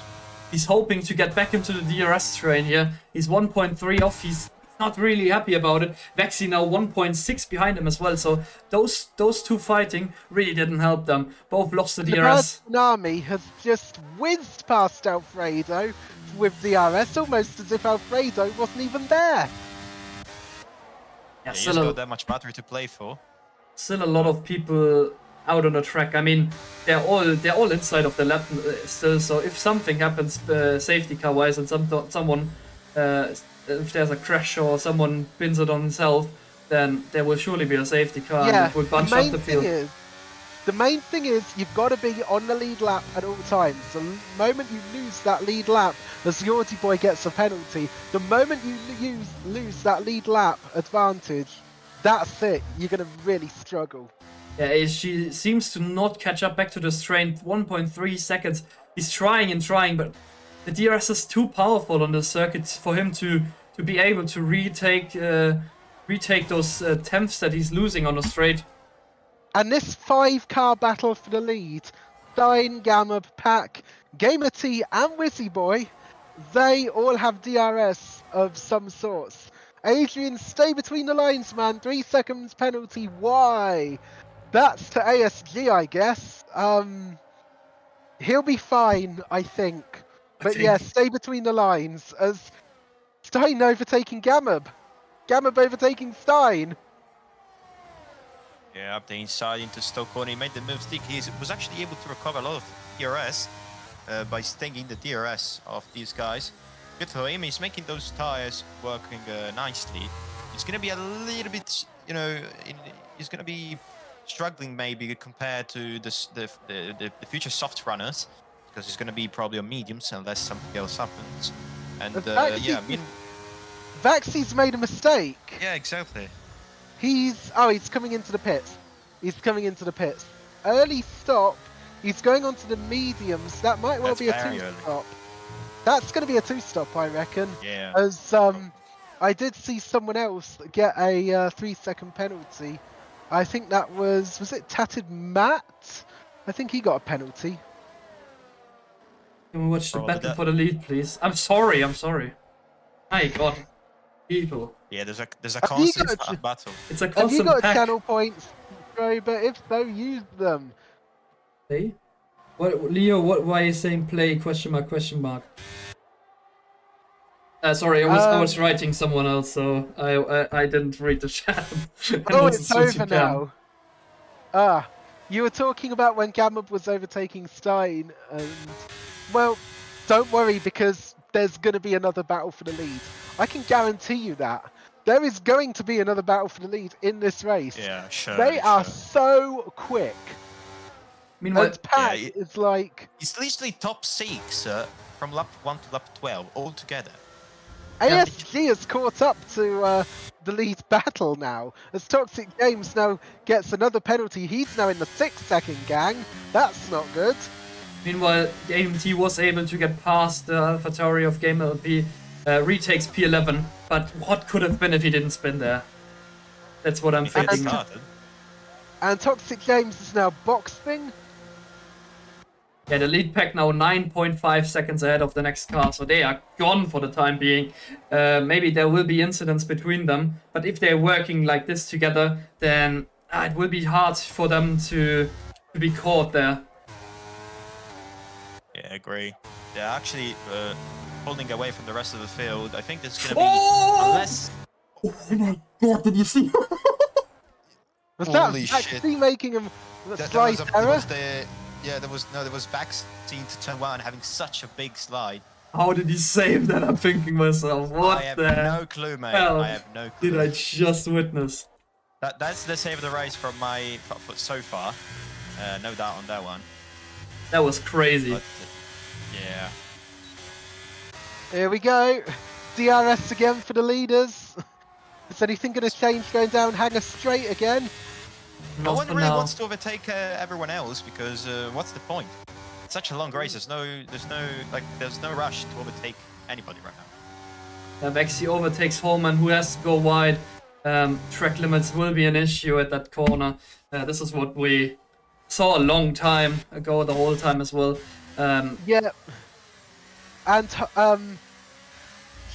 He's hoping to get back into the DRS train here. He's 1.3 off. He's not really happy about it. Vexy now 1.6 behind him as well. So those two fighting really didn't help them. Both lost the DRS. Tsunami has just whizzed past Alfredo with DRS, almost as if Alfredo wasn't even there. Yeah, he's got that much battery to play for. Still a lot of people out on the track. I mean, they're all inside of the lap still. So if something happens, safety car wise, and someone, if there's a crash or someone pins it on himself, then there will surely be a safety car and it will bunch up the field. The main thing is you've got to be on the lead lap at all times. The moment you lose that lead lap, the Security Boy gets a penalty. The moment you lose that lead lap advantage, that's it. You're going to really struggle. Yeah, she seems to not catch up back to the strain. 1.3 seconds. He's trying and trying, but the DRS is too powerful on the circuit for him to be able to retake those tenths that he's losing on the straight. And this 5-car battle for the lead, Stein, Gamab, Pack, Gamer T, and Wizzy Boy, they all have DRS of some sorts. Adrian, stay between the lines, man. 3 seconds penalty. Why? That's to ASG, I guess. He'll be fine, I think. But yeah, stay between the lines as Stein overtaking Gamab. Gamab overtaking Stein. Yeah, up the inside into Stoke Corner. He made the move stick. He was actually able to recover a lot of DRS by staying in the DRS of these guys. Good for him. He's making those tires working nicely. It's going to be a little bit, you know, he's going to be struggling maybe compared to the future soft runners, because he's going to be probably on mediums unless something else happens. And yeah, I mean, Vaxy's made a mistake. Yeah, exactly. He's coming into the pits. He's coming into the pits. Early stop. He's going onto the mediums. That might well be a 2-stop. That's going to be a 2-stop, I reckon. Yeah. As I did see someone else get a 3-second penalty. I think that was it Tatted Matt? I think he got a penalty. Can we watch the battle for the lead, please? I'm sorry. My God, people. Yeah, there's a constant battle. It's a constant. Have you got channel points, But if so, use them. Play? What, Leo? Why are you saying play? Question mark? Sorry, I was writing someone else, so I didn't read the chat. Oh, it's over now. Ah, you were talking about when Gamab was overtaking Stein, and well, don't worry because there's going to be another battle for the lead. I can guarantee you that. There is going to be another battle for the lead in this race. Yeah, sure. They are so quick. Meanwhile, and Pat is like... It's literally top 6 from lap 1 to lap 12 all together. ASG has caught up to the lead battle now, as Toxic Games now gets another penalty. He's now in the 6-second gang. That's not good. Meanwhile, AMT was able to get past the AlphaTauri of Game LP, retakes P11, but what could have been if he didn't spin there? That's what I'm If it thinking. started. And Toxic James is now boxing. Yeah, the lead pack now 9.5 seconds ahead of the next car, so they are gone for the time being. Maybe there will be incidents between them, but if they're working like this together, then it will be hard for them to be caught there. Yeah, I agree. They're actually pulling away from the rest of the field. I think there's going to be, Oh! unless... Oh my god, did you see? Was Holy that shit. actually making him That slide was, error? there was vaccine to turn 1 having such a big slide. How did he save that? I'm thinking myself, what I have the no clue, mate. hell I have no clue. did I just witness? That's the save of the race from my so far. No doubt on that one. That was crazy. But, yeah. Here we go. DRS again for the leaders. Is anything going to change going down Hanger Straight again? No Not one for really now. wants to overtake everyone else because what's the point? It's such a long race. There's no rush to overtake anybody right now. Vexi overtakes Holman, who has to go wide. Track limits will be an issue at that corner. This is what we saw a long time ago, the whole time as well. Yeah. And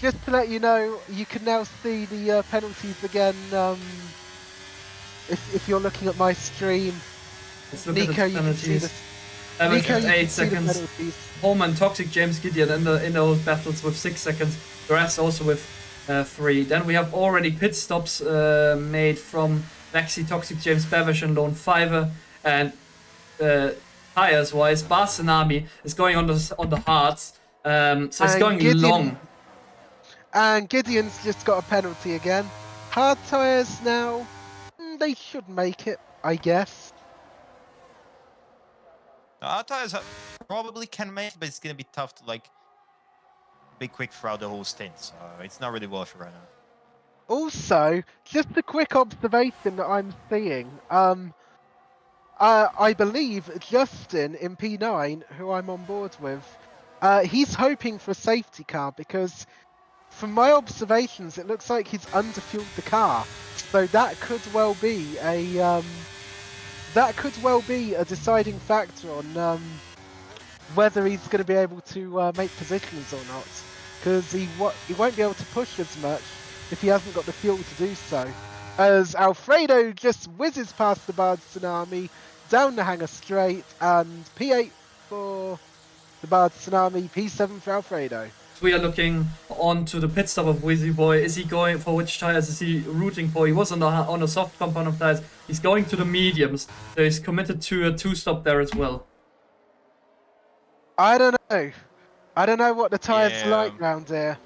just to let you know, you can now see the penalties again. If you're looking at my stream, Let's look at Nico, the you can see the penalties. Nico, you 8 can see the seconds. penalties. Holman, Toxic, James Gideon in those battles with 6 seconds. The rest also with 3. Then we have already pit stops made from Vexi, Toxic, James Bavish, and Lone Fiver. And tires wise, Barsenami is going on the hards. So it's And going Gideon- long. And Gideon's just got a penalty again. Hard tyres now. They should make it, I guess. Our tires probably can make it, but it's gonna be tough to be quick throughout the whole stint. So it's not really worth it right now. Also, just a quick observation that I'm seeing. I believe Justin in P9, who I'm on board with, he's hoping for a safety car because, from my observations, it looks like he's underfueled the car. So that could well be a deciding factor on whether he's going to be able to make positions or not. Because he won't be able to push as much if he hasn't got the fuel to do so. As Alfredo just whizzes past the Bard Tsunami, down the Hanger Straight, and P8 for the Bard Tsunami, P7 for Alfredo. We are looking on to the pit stop of Wheezy Boy. Is he going for which tires is he rooting for? He was on a soft compound of tires. He's going to the mediums. So he's committed to a 2-stop there as well. I don't know. I don't know what the tires Yeah. like round here.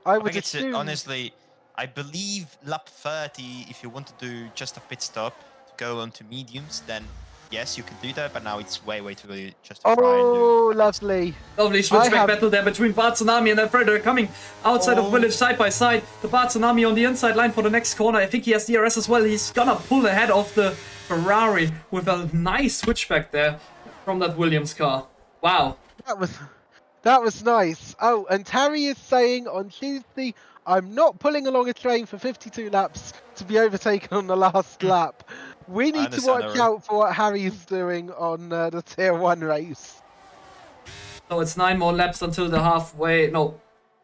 I I would think it's assume. honestly, I believe lap 30. If you want to do just a pit stop to go onto mediums, then yes, you can do that. But now it's way too early just to try and do. Oh, lovely. Lovely switchback have- battle there between Bard Tsunami and Alfredo. Coming outside of Village side by side. The Bard Tsunami on the inside line for the next corner. I think he has DRS as well. He's gonna pull ahead of the Ferrari with a nice switchback there from that Williams car. Wow. That was nice. Oh, and Harry is saying on Tuesday, I'm not pulling along a train for 52 laps to be overtaken on the last lap. We need to understand, watch Harry. out for what Harry is doing on the Tier 1 race. So it's 9 more laps until the halfway. No,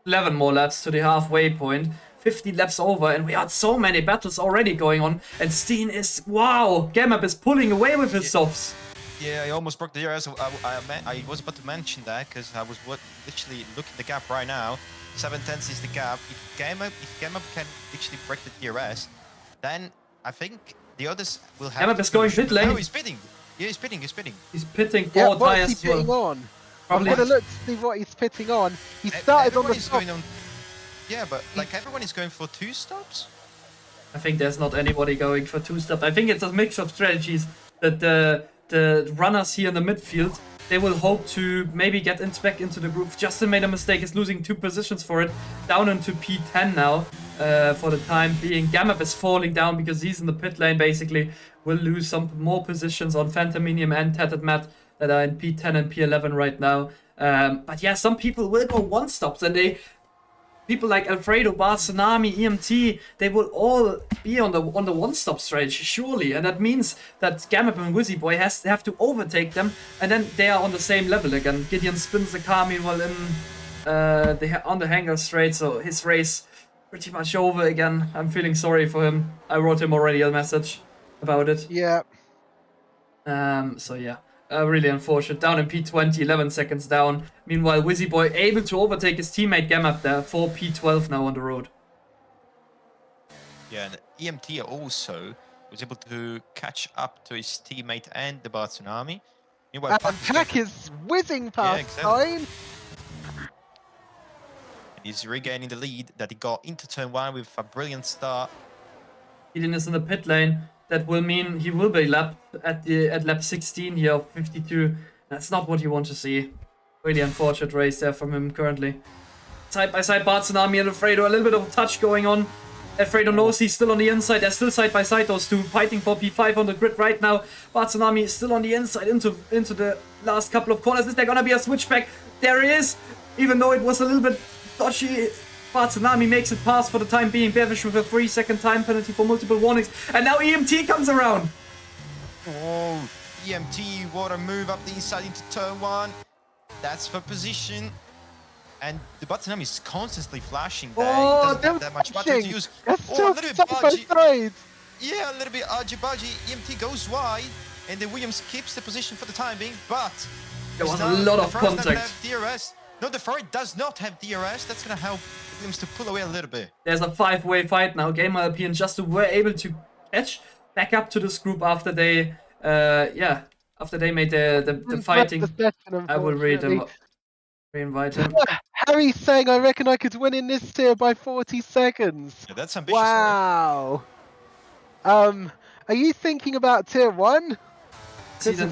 11 more laps to the halfway point. 50 laps over, and we had so many battles already going on. And Steen is, wow, Gamap is pulling away with his softs. Yeah, I almost broke the DRS. I was about to mention that because I was literally looking at the gap right now. 7/10 is the gap. If Game Up can literally break the DRS, then I think the others will have. Game Up is going pit lane. No, he's pitting. Yeah, he's pitting. He's pitting. He's pitting Yeah, 4 what's tires he as well. pitting on? Probably- I'm going to look to see what he's pitting on. He started on the Everyone is top. going on. Yeah, but everyone is going for 2 stops. I think there's not anybody going for 2-stop. I think it's a mix of strategies that the runners here in the midfield, they will hope to maybe get back into the groove. Justin made a mistake, is losing 2 positions for it, down into P10 now for the time being. Gamap is falling down because he's in the pit lane basically, will lose some more positions on Phantominium and Tatted Matt. that are in P10 and P11 right now. But yeah, some people will go one stops, and people like Alfredo, Bart, Tsunami, EMT, they will all be on the one-stop strategy, surely. And that means that Gamap and Wizzy Boy have to overtake them, and then they are on the same level again. Gideon spins the car meanwhile on the hangar straight, so his race pretty much over again. I'm feeling sorry for him. I wrote him already a message about it. Yeah. So yeah. Really unfortunate. Down in P20, 11 seconds down. Meanwhile, Wizzy Boy able to overtake his teammate Gamap there for P12 now on the road. Yeah, and EMT also was able to catch up to his teammate and the Bart Tsunami. Meanwhile, And Pack is whizzing past exactly. He's regaining the lead that he got into turn 1 with a brilliant start. Gideon is in the pit lane. That will mean he will be lapped at lap 16 here of 52. That's not what you want to see. Really unfortunate race there from him currently. Side by side, Bart Tsunami and Alfredo. A little bit of a touch going on. Alfredo knows he's still on the inside. They're still side by side, those two, fighting for P5 on the grid right now. Bart Tsunami is still on the inside into the last couple of corners. Is there gonna be a switchback? There he is. Even though it was a little bit dodgy, Bart Tsunami makes it pass for the time being. Bevish with a 3-second time penalty for multiple warnings. And now EMT comes around. Oh, EMT, what a move up the inside into turn 1. That's for position. And the Bart Tsunami is constantly flashing there. Oh, he doesn't have that much battery to use. That's Oh, a little bit side by budgy. side. Yeah, a little bit argy-budgy. EMT goes wide, and the Williams keeps the position for the time being, but There was a lot of contact. DRS. No, the Ferrari does not have DRS. That's going to help Williams to pull away a little bit. There's a 5-way fight now. Gamer LP and Justo were able to catch back up to this group after they made the fighting. I will read them. Re-invite him. Harry's saying, I reckon I could win in this tier by 40 seconds. Yeah, that's ambitious. Wow. Are you thinking about tier 1? See the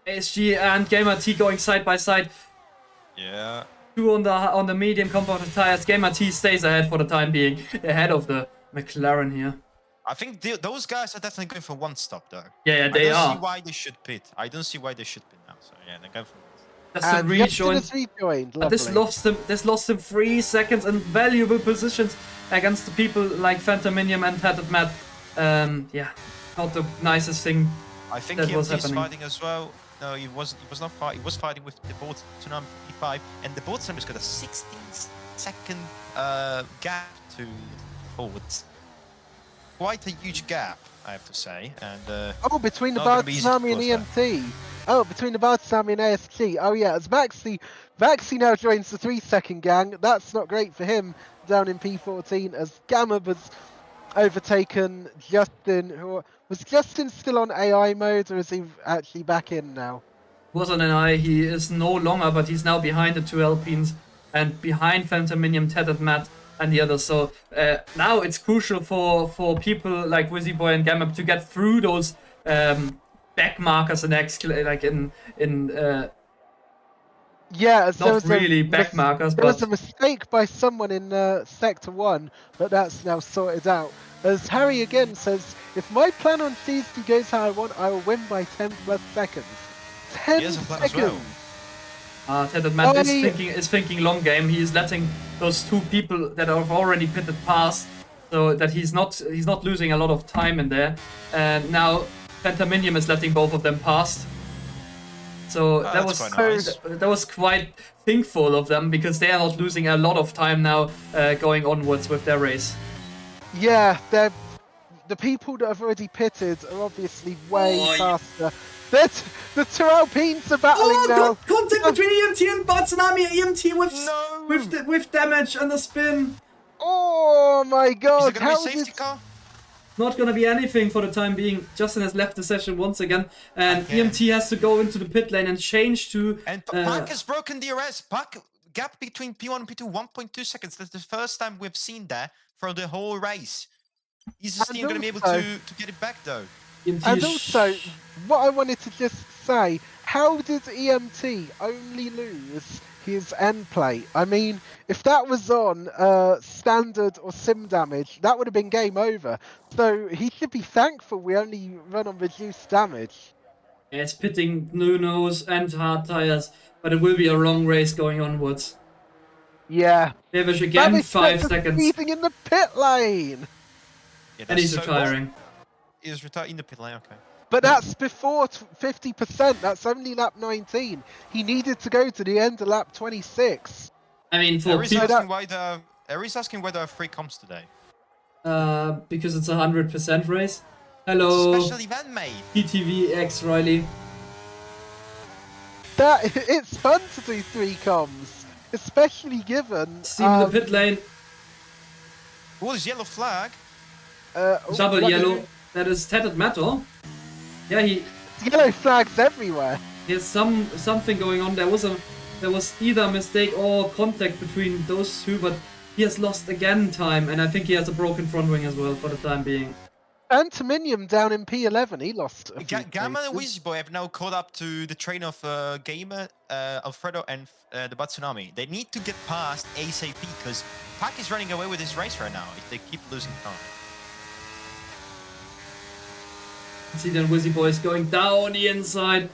ASG and Gamer T going side by side. Yeah. Two on the medium compounded tires. Gamer T stays ahead for the time being, ahead of the McLaren here. I think those guys are definitely going for one stop, though. Yeah, they are. I don't see why they should pit. I don't see why they should pit now. So yeah, they're going for one. Just a rejoin. This lost him 3 seconds and valuable positions against the people like Phantominium and Tatted Matt. Yeah, not the nicest thing. I think that he was was happening. fighting as well. No, he was not fighting. He was fighting with the Bart Tsunami 55, and the Bart Tsunami's got a 16-second gap to forwards. Quite a huge gap, I have to say. And between the Bart Tsunami and EMT. Oh, between the Bart Tsunami and ASG. Oh yeah, as Maxi now joins the 3-second gang. That's not great for him down in P14 as Gamma has overtaken Justin. Was Justin still on AI mode, or is he actually back in now? Was on an eye. He is no longer, but he's now behind the two Alpines and behind Phantominium, Tatted Matt, and the others. So now it's crucial for people like Wizzy Boy and Gamma to get through those back markers and yeah, not really back markers, there was a mistake by someone in Sector 1, but that's now sorted out. As Harry again says, if my plan on Tuesday goes how I want, I will win by 10 plus seconds. 10 seconds! Tatted Matt is thinking long game. He is letting those two people that have already pitted pass, so that he's not losing a lot of time in there. And now Phantominium is letting both of them pass. So that was quite thinkful of them, because they are not losing a lot of time now going onwards with their race. Yeah, the people that have already pitted are obviously way faster. The two Alpines are battling now. Contact between EMT and Bart Tsunami. EMT with damage and the spin. Oh my god! Is there gonna be a safety car? Not gonna be anything for the time being. Justin has left the session once again, and EMT has to go into the pit lane and change to. And Pac has broken DRS. Pac gap between P1 and P2, 1.2 seconds. That's the first time we've seen that for the whole race. Is the team going to be able to get it back though? And also, what I wanted to just say, how did EMT only lose his end plate? I mean, if that was on standard or sim damage, that would have been game over. So he should be thankful we only run on reduced damage. It's pitting Nunos and hard tires, but it will be a long race going onwards. Yeah. Bevish again, 5 seconds. Speeding in the pit lane. Yeah, And he's so- retiring. He's retired in the pit lane, okay. But that's before 50%. That's only lap 19. He needed to go to the end of lap 26. I mean, for Harry's people, asking why there are 3 comps today. because it's a 100% race. It's a Hello, special event, mate. PTV X Riley. It's fun to do 3 comms, especially given. See in the pit lane, Oh, there's yellow flag. double yellow. That is Tatted Metal. Yeah, he Yellow flags everywhere. has something going on. There was either a mistake or contact between those two, but he has lost again time, and I think he has a broken front wing as well for the time being. Antiminium down in P11, he lost a few Gamma and places. Wizzyboy have now caught up to the train of Gamer, Alfredo, and the Batsunami. They need to get past ASAP because Pac is running away with this race right now if they keep losing time. See then Wizzy Boy is going down the inside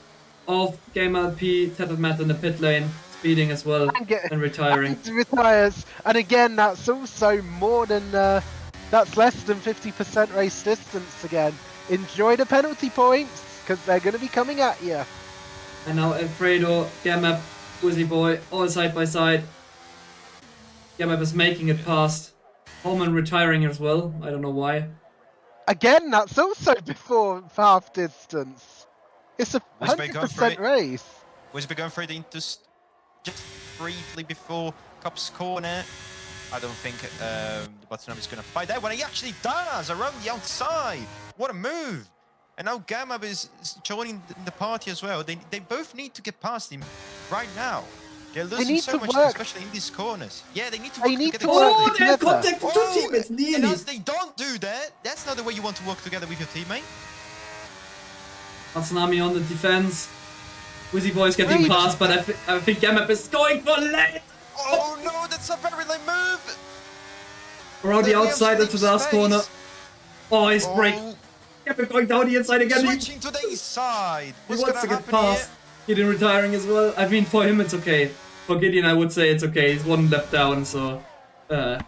of Game LP, Tatted Matt in the pit lane, speeding as well and retiring. And retires, and again, that's also more than that's less than 50% race distance again. Enjoy the penalty points because they're going to be coming at you. And now Alfredo, Gamap, Wizzy Boy, all side by side. Gamap is making it past. Holman retiring as well. I don't know why. Again, that's also before half distance. It's a Was they going for 100% it? race. Wizzyboy going for it into just briefly before Cup's corner. I don't think the Batsunami is going to fight that when he actually does around the outside. What a move! And now Gamab is joining the party as well. They both need to get past him right now. They're losing need so to much, work. especially in these corners. Yeah, they need to They work need together. to work Oh, they have together. contact with two teammates, and nearly. as they don't do that, that's not the way you want to work together with your teammate. Batsunami on the defense. Wizzy Boy is getting Wait. past, but I think Gamap is going for late. Oh no, that's a very late move! Around the They have outside into the last space. corner. Oh, he's Oh, break. Gamap going down the inside again. He switching to the east side. He What's wants gonna to get happen here? past. Gideon retiring as well. I mean, for him it's okay. For Gideon, I would say it's okay. He's one lap down, so. Yeah,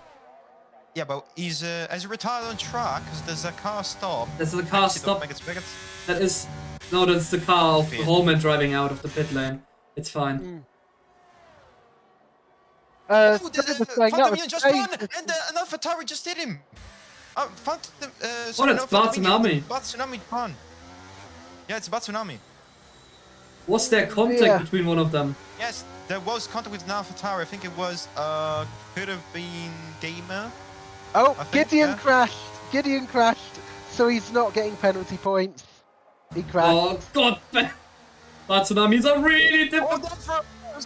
but he's as he retired on track because there's a car stop. There's a car Exit of stop. Megaspaghetti. That is. No, that's the car of Yeah. Holman driving out of the pit lane. It's fine. Oh, Someone the was saying that was Phantom just safe. won, and an AlphaTauri just hit him. That's Batsunami. Batsunami won. Yeah, it's Batsunami. Was there contact Yeah. between one of them? Yes, there was contact with an AlphaTauri. I think it was could have been Gamer. Oh, I think, Gideon yeah. crashed. Gideon crashed, so he's not getting penalty points. He crashed. Oh god, Batsunami's a really Oh, different. that's for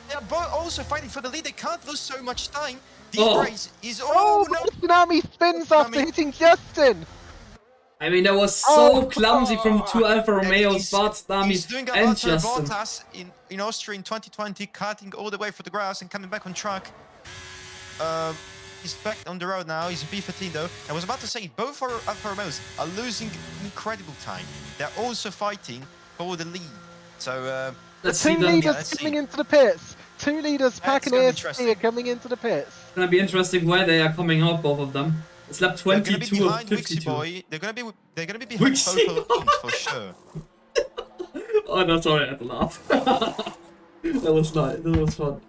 they're both also fighting for the lead. They can't lose so much time. This Oh. race is Oh, no. Tsunami spins after Tsunami. hitting Justin. I mean, that was so Oh. clumsy from the two Alfa And Romeos, Batsunami he's doing a and lot for Justin. Bottas in Austria in 2020, cutting all the way through the grass and coming back on track. He's back on the road now. He's in P15 though. I was about to say, both Alfa Romeos are losing incredible time. They're also fighting for the lead. So Let's Two see then. leaders let's see. coming into the pits. Two leaders, Pack and gonna be ASP, interesting. are coming into the pits. It's gonna be interesting where they are coming out, both of them. It's lap they're gonna be 22 of behind Wixie 52. Boy. They're gonna be behind Wixie both of the teams for sure. Oh no, sorry, I had to laugh. That was nice. That was fun.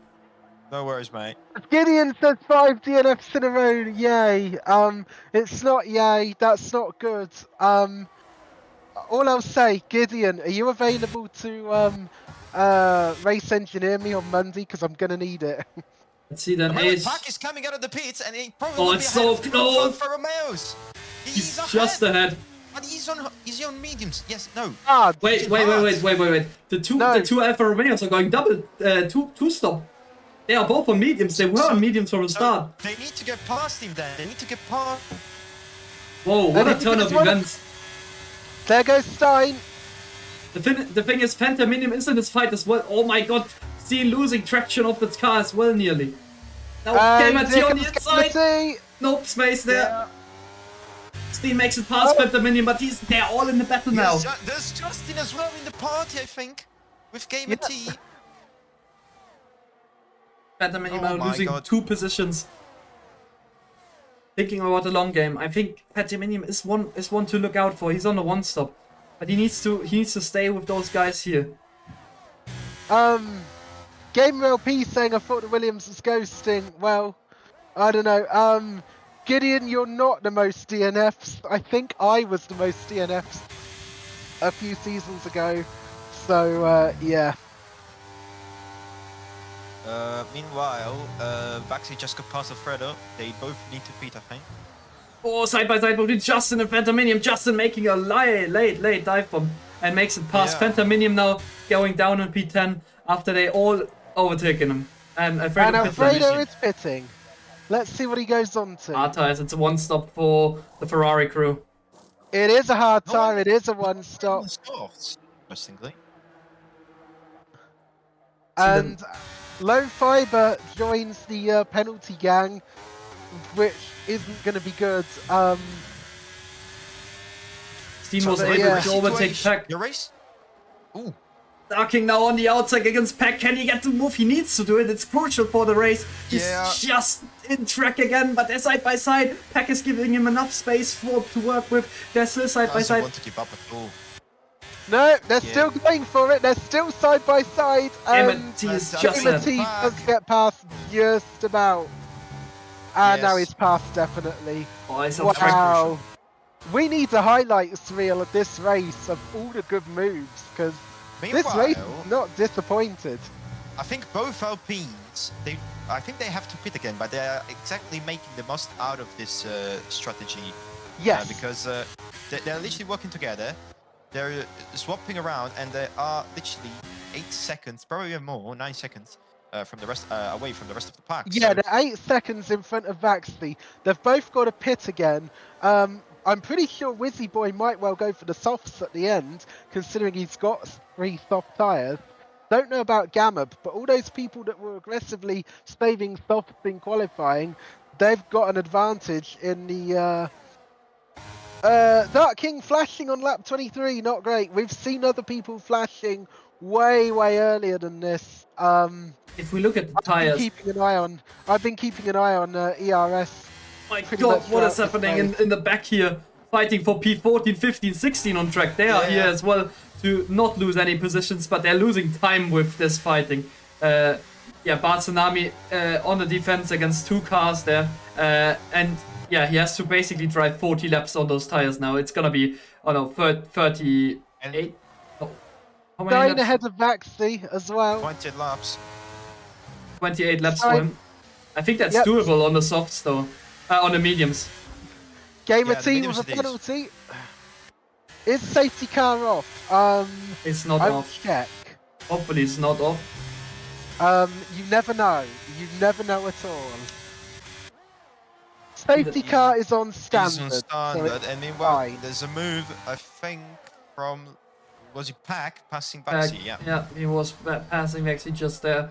No worries, mate. Gideon says 5 DNFs in a row. Yay. It's not yay. That's not good. All I'll say, Gideon, are you available to race engineer me on Monday? Because I'm gonna need it. Let's see then. Remember, Ace. Pac is coming out of the pits and he probably Oh, will it's be ahead so of close. Alfa Romeos. He's ahead. just ahead. But he's on mediums. Yes, no. Ah, Wait. The two No. Alfa Romeos are going double two stop. They are both on mediums. They were on mediums from the So start. they need to get past him then. They need to get past. Whoa, what a think turn it's of one of- events. there goes Stein. The thing is, Phantominium is in this fight as well. Oh my god, see losing traction of the car as well nearly. Now Here Gamati on comes the inside. Gamati. Nope, space there. Yeah. Steen makes it past Phantominium, but they're all in the battle now. Yes, there's Justin as well in the party, I think, with Gamer T. Phantominium Oh are my losing God. 2 positions. Thinking about the long game, I think Phantominium is one to look out for. He's on a 1-stop, but he needs to stay with those guys here. Gamer LP saying I thought the Williams was ghosting. Well, I don't know. Gideon, you're not the most DNFs. I think I was the most DNFs a few seasons ago. So, yeah. Meanwhile, Vaxi just got past Alfredo. They both need to beat, I think. Oh, side by side between Justin and Phantominium. Justin making a late dive bomb and makes it past. Yeah. Phantominium now going down on P10 after they all overtaken him. And Alfredo pits lane. Alfredo is pitting. Let's see what he goes on to. Hard tires, it's a 1-stop for the Ferrari crew. It is a hard No, time. It is a 1-stop. Interestingly. And Low Fiber joins the penalty gang, which isn't going to be good. Steen was So, able yeah. to overtake Pack. Your race? Ooh. Darking now on the outside against Pack. Can he get the move? He needs to do it. It's crucial for the race. He's Yeah. just in track again, but they're side by side. Pack is giving him enough space to work with. They're still side by Doesn't side. want to keep up at all. No, they're Yeah. still going for it. They're still side by side. Emmett is That's just Emmett there. T Back. does get past just about. And now Yes. he's past definitely. Oh, he's on track. Wow. We need a highlights reel of this race of all the good moves because this race Meanwhile, is not disappointed. I think both Alpines, I think they have to pit again, but they're exactly making the most out of this strategy. Yes. Because they're literally working together. They're swapping around, and they are literally 8 seconds, probably even more, 9 seconds from the rest, away from the rest of the pack. Yeah, So- they're 8 seconds in front of Vaxley. They've both got a pit again. I'm pretty sure Wizzy Boy might well go for the softs at the end, considering he's got 3 soft tyres. Don't know about Gamma, but all those people that were aggressively saving softs in qualifying, they've got an advantage in the... Dark King flashing on lap 23, not great. We've seen other people flashing way earlier than this. If we look at the I've tires, been keeping an eye on ERS. my pretty God, much what is throughout this happening in the back here? Fighting for P14, 15, 16 on track. They are Yeah. here as well to not lose any positions, but they're losing time with this fighting. Yeah, Bart Tsunami on the defense against 2 cars there. And yeah, he has to basically drive 40 laps on those tires now. It's gonna be, 38? Oh, how many 9 laps? ahead of Vaxley as well. 20 laps. 28 laps for Fine. him. I think that's Yep. doable on the softs though. On the mediums. Gamer Yeah, the T mediums with a it is. penalty. Is safety car off? It's not I will off. check. Hopefully it's not off. You never know. You never know at all. Safety The- car is on He's standard. on so standard, it's and meanwhile, fine. there's a move, I think, from... Was it Pack passing Back. Baxi? Yeah. Yeah, he was passing Maxi just there.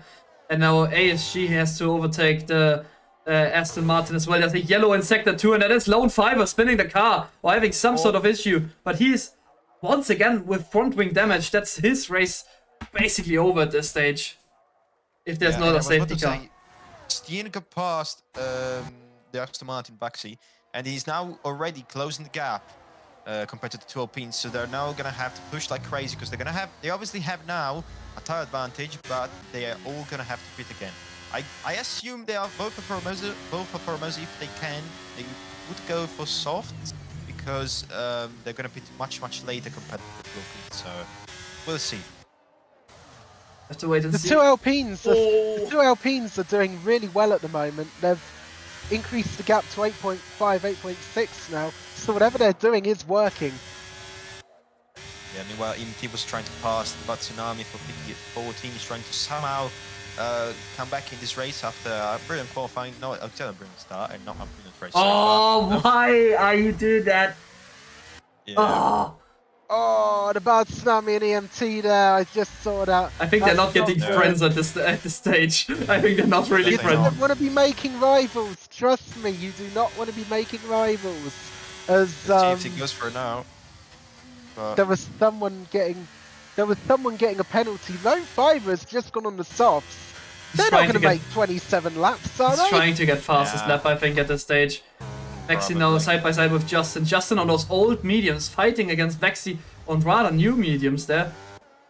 And now ASG has to overtake the Aston Martin as well. There's a yellow in sector 2, and that is Lone Fiber spinning the car or having some sort of issue. But he's once again with front wing damage. That's his race basically over at this stage. If there's Yeah, not and a I was about safety to car. say, Steen got past the Aston Martin Baxi, and he's now already closing the gap compared to the 2 Alpines. So they're now gonna have to push like crazy because they obviously have now a tire advantage, but they are all gonna have to pit again. I assume they are both of Formosa, if they can, they would go for softs because they're gonna pit much later compared to the 2 Alpines. So we'll see. Have to wait and The see. 2 Alpines, Oh. the 2 Alpines are doing really well at the moment. They've increased the gap to 8.5, 8.6 now. So whatever they're doing is working. Yeah, meanwhile, EMT was trying to pass but Tsunami for P14. He's trying to somehow come back in this race after a brilliant qualifying. No, a brilliant start and not a brilliant race. so Oh, far. why are you doing that? Yeah. Oh, Oh, the bad Tsunami and EMT there. I just saw that. I think they're not getting No. friends at this stage. I think they're not really You Definitely friends. don't want to be making rivals. Trust me, you do not want to be making rivals. as GFT goes for it now. But there was someone getting a penalty. Lone Fiber has just gone on the softs. They're not trying going to to get- make 27 laps, are He's they? trying to get fastest Yeah. lap, I think, at this stage. Vexy now Probably. side by side with Justin. Justin on those old mediums, fighting against Vexy on rather new mediums there.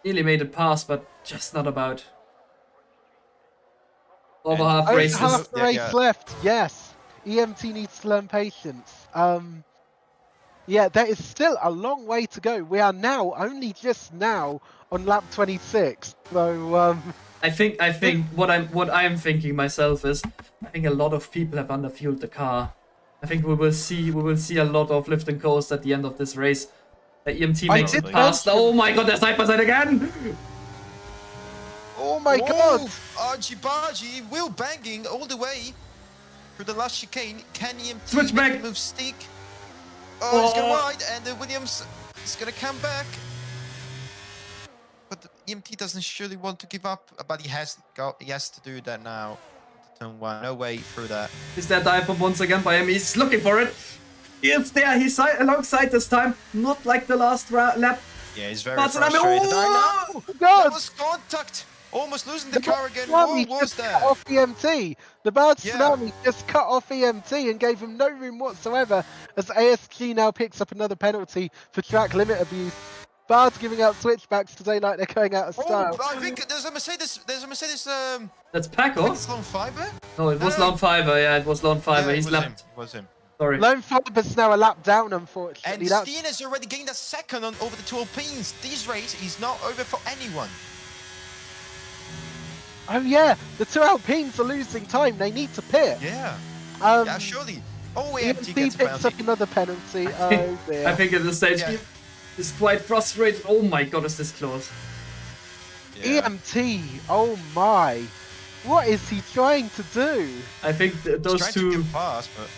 Nearly made it past, but just not about. Over And- half Only races. half the Yeah, race yeah. left. Yes, EMT needs to learn patience. Yeah, there is still a long way to go. We are now only just now on lap 26. So I think what I'm thinking myself is I think a lot of people have underfueled the car. I think we will see a lot of lift and coast at the end of this race. The EMT I makes it did past. mention- Oh my god, they're side by side again! oh my god, Archie Bargy, wheel banging all the way through the last chicane. Can EMT Switch make back. the move stick? Oh, he's gonna Oh. ride, and Williams is gonna come back. But the EMT doesn't surely want to give up, but he has to do that now. Turn one, no way through that. Is there dive bomb once again by him? He's looking for it. It's there. He's alongside this time. Not like the last lap. Yeah, he's very But frustrated. oh! oh That god! was contact. Almost losing the The car again. Tsunami What was just cut that? off EMT. The bad Yeah. Tsunami just cut off EMT and gave him no room whatsoever as ASG now picks up another penalty for track limit abuse. Bard's giving out switchbacks today like they're going out of style. Oh, I think there's a Mercedes. That's I Paco. think it's Lone Fiber. No, it was No. Lone Fiber. Yeah, it was Lone Fiber. Yeah, He's it was him. lapped. It was him. Sorry. Lone Fiber's now a lap down, And unfortunately. That's Steen has already gained a second over the two Alpines. This race is not over for anyone. oh yeah, the two Alpines are losing time. They need to pit. Yeah. Um, Yeah, surely. Oh, EMT EMT gets a picks up penalty. another penalty. Oh dear. I think at this stage Yeah. he's quite frustrated. Oh my god, is this close? Yeah. EMT. Oh my. What is he trying to do? I think He's those trying to two. get past, but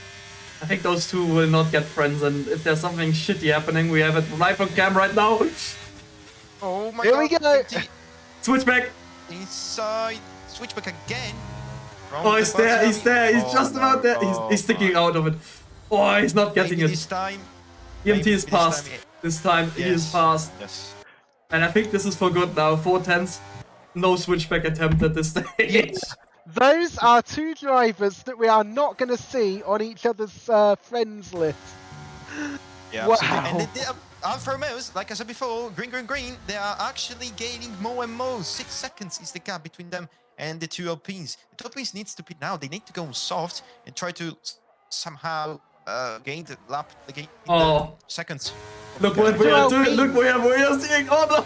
I think those two will not get friends. And if there's something shitty happening, we have it live on cam right now. oh my Here god. we go. EMT Switchback. inside. Switchback again. From Oh, the he's there. He's bottom. there. He's Oh, just no. about there. Oh, He's sticking my. out of it. Oh, he's not getting Maybe it. this time. EMT maybe is this time passed. it- This time he is Yes. passed. Yes. And I think this is for good now. 410s. No switchback attempt at this stage. Yes. Those are two drivers that we are not going to see on each other's friends list. Yeah, Wow. absolutely. And Alfa Romeos, like I said before, green, they are actually gaining more and more. 6 seconds is the gap between them and the two Alpines. The two Alpines needs to pit now. They need to go on soft and try to somehow gain the lap, gain Oh. the seconds. Look what we Two are doing. Alpines. Look where we are seeing. Oh no.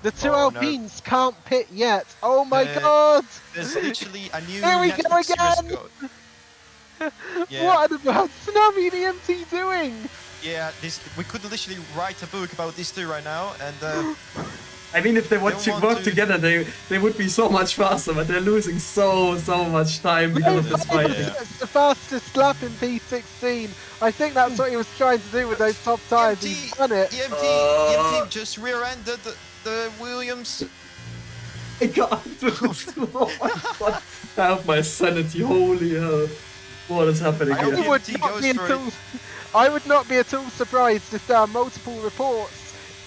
The two Oh, no. Alpines can't pit yet. Oh my Uh, god! There's literally a new Here we go Netflix series again. Yeah. What are the Tsunami and EMT doing? Yeah, we could literally write a book about these two right now, and I mean, if they want Don't to want work to- together, they would be so much faster. But they're losing so much time because of this fight. Yeah. It's the fastest lap in P16. I think that's what he was trying to do with those top times. He's done it. EMT just rear-ended the Williams. I can't. Oh my god. I have my sanity. Holy hell. What is happening I hope here? I would, EMT not goes be for at all, I would not be at all surprised if there are multiple reports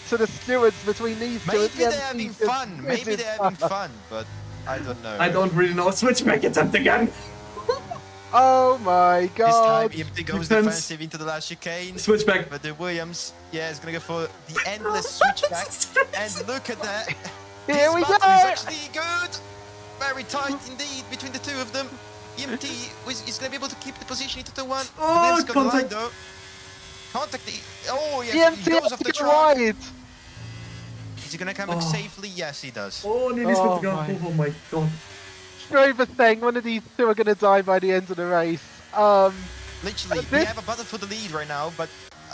to the stewards between these two. Maybe as they're EMT having just fun. Maybe fizzes they're having up. fun, but I don't know. I don't really know. Switchback attempt again. Oh my This time god. EMT goes Defense. defensive into the last chicane. Switchback. But the Williams, yeah, is gonna go for the endless switchback. And look at that. Here This we battle go. is actually good. Very tight indeed between the two of them. EMT is gonna be able to keep the position into the one. Oh, The Williams got the line contact. though. Contact the. Oh yes, he EMT goes off the has to track. wide. Is he gonna come back Oh. safely? Yes, he does. Oh, nearly Oh switching my. out. Oh my god. Drover saying one of these two are going to die by the end of the race. Literally, we this- have a battle for the lead right now, but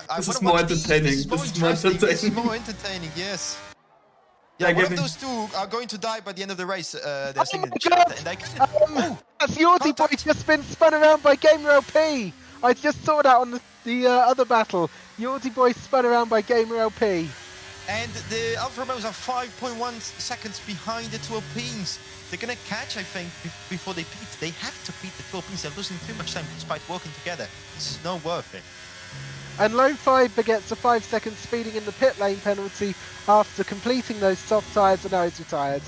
I This wanna is more watch these. entertaining. This is more This is more interesting. This is entertaining. more entertaining. Yes. Yeah, Yeah, one giving- of those two are going to die by the end of the race. They're saying in my the chat, God. and I can. Oh, That's Yorty Boy Contact. just been spun around by Gamer LP. I just saw that on the other battle. Yorty Boy spun around by Gamer LP. And the Alfa Romeos are 5.1 seconds behind the two Alpines. They're gonna catch, I think, before they pit. They have to pit the two Alpines. They're losing too much time despite working together. This is not worth it. And Lone 5 gets a 5-second speeding in the pit lane penalty after completing those soft tyres, and now he's retired.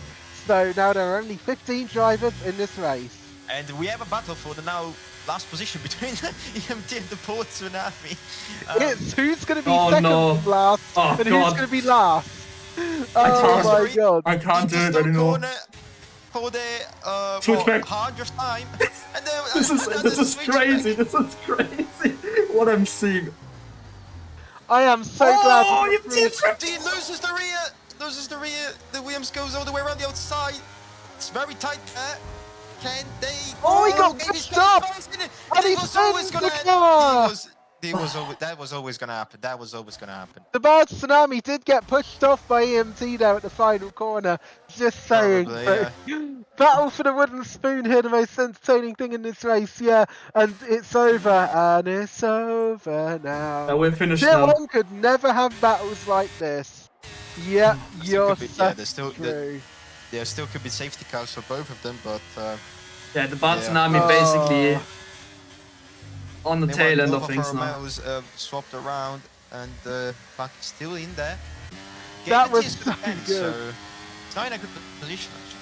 So now there are only 15 drivers in this race. And we have a battle for the now last position between EMT and the Port Tsunami. It's who's going to be Oh, second no. from last, Oh, and who's God. going to be last. can't. Oh my god. I can't do it Into anymore. corner for the Switchback. 100th time. And then This another is switchback. crazy. This is crazy. What I'm seeing. I am so Oh, glad. you did it. He loses the rear. Loses the rear. The Williams goes all the way around the outside. It's very tight there. Can they? Oh, he got Gaby's pushed got up! his face in it. And It he was always spins gonna. the car! That was always gonna happen. That was always gonna happen. The Bad Tsunami did get pushed off by EMT there at the final corner. Just saying. Probably, but Battle for the wooden spoon here, the most entertaining thing in this race, yeah. And it's over. And it's over now. We're finished Tier now. 1 could never have battles like this. Yeah, you're Yeah, true. there still could be safety cars for both of them, but Yeah, the Bad Yeah. Tsunami Oh. basically on the tail end both of things Alfa now. Romeos swapped around, and Pac is still in there. That Gaby was is so end, good. So it's not in a good position actually.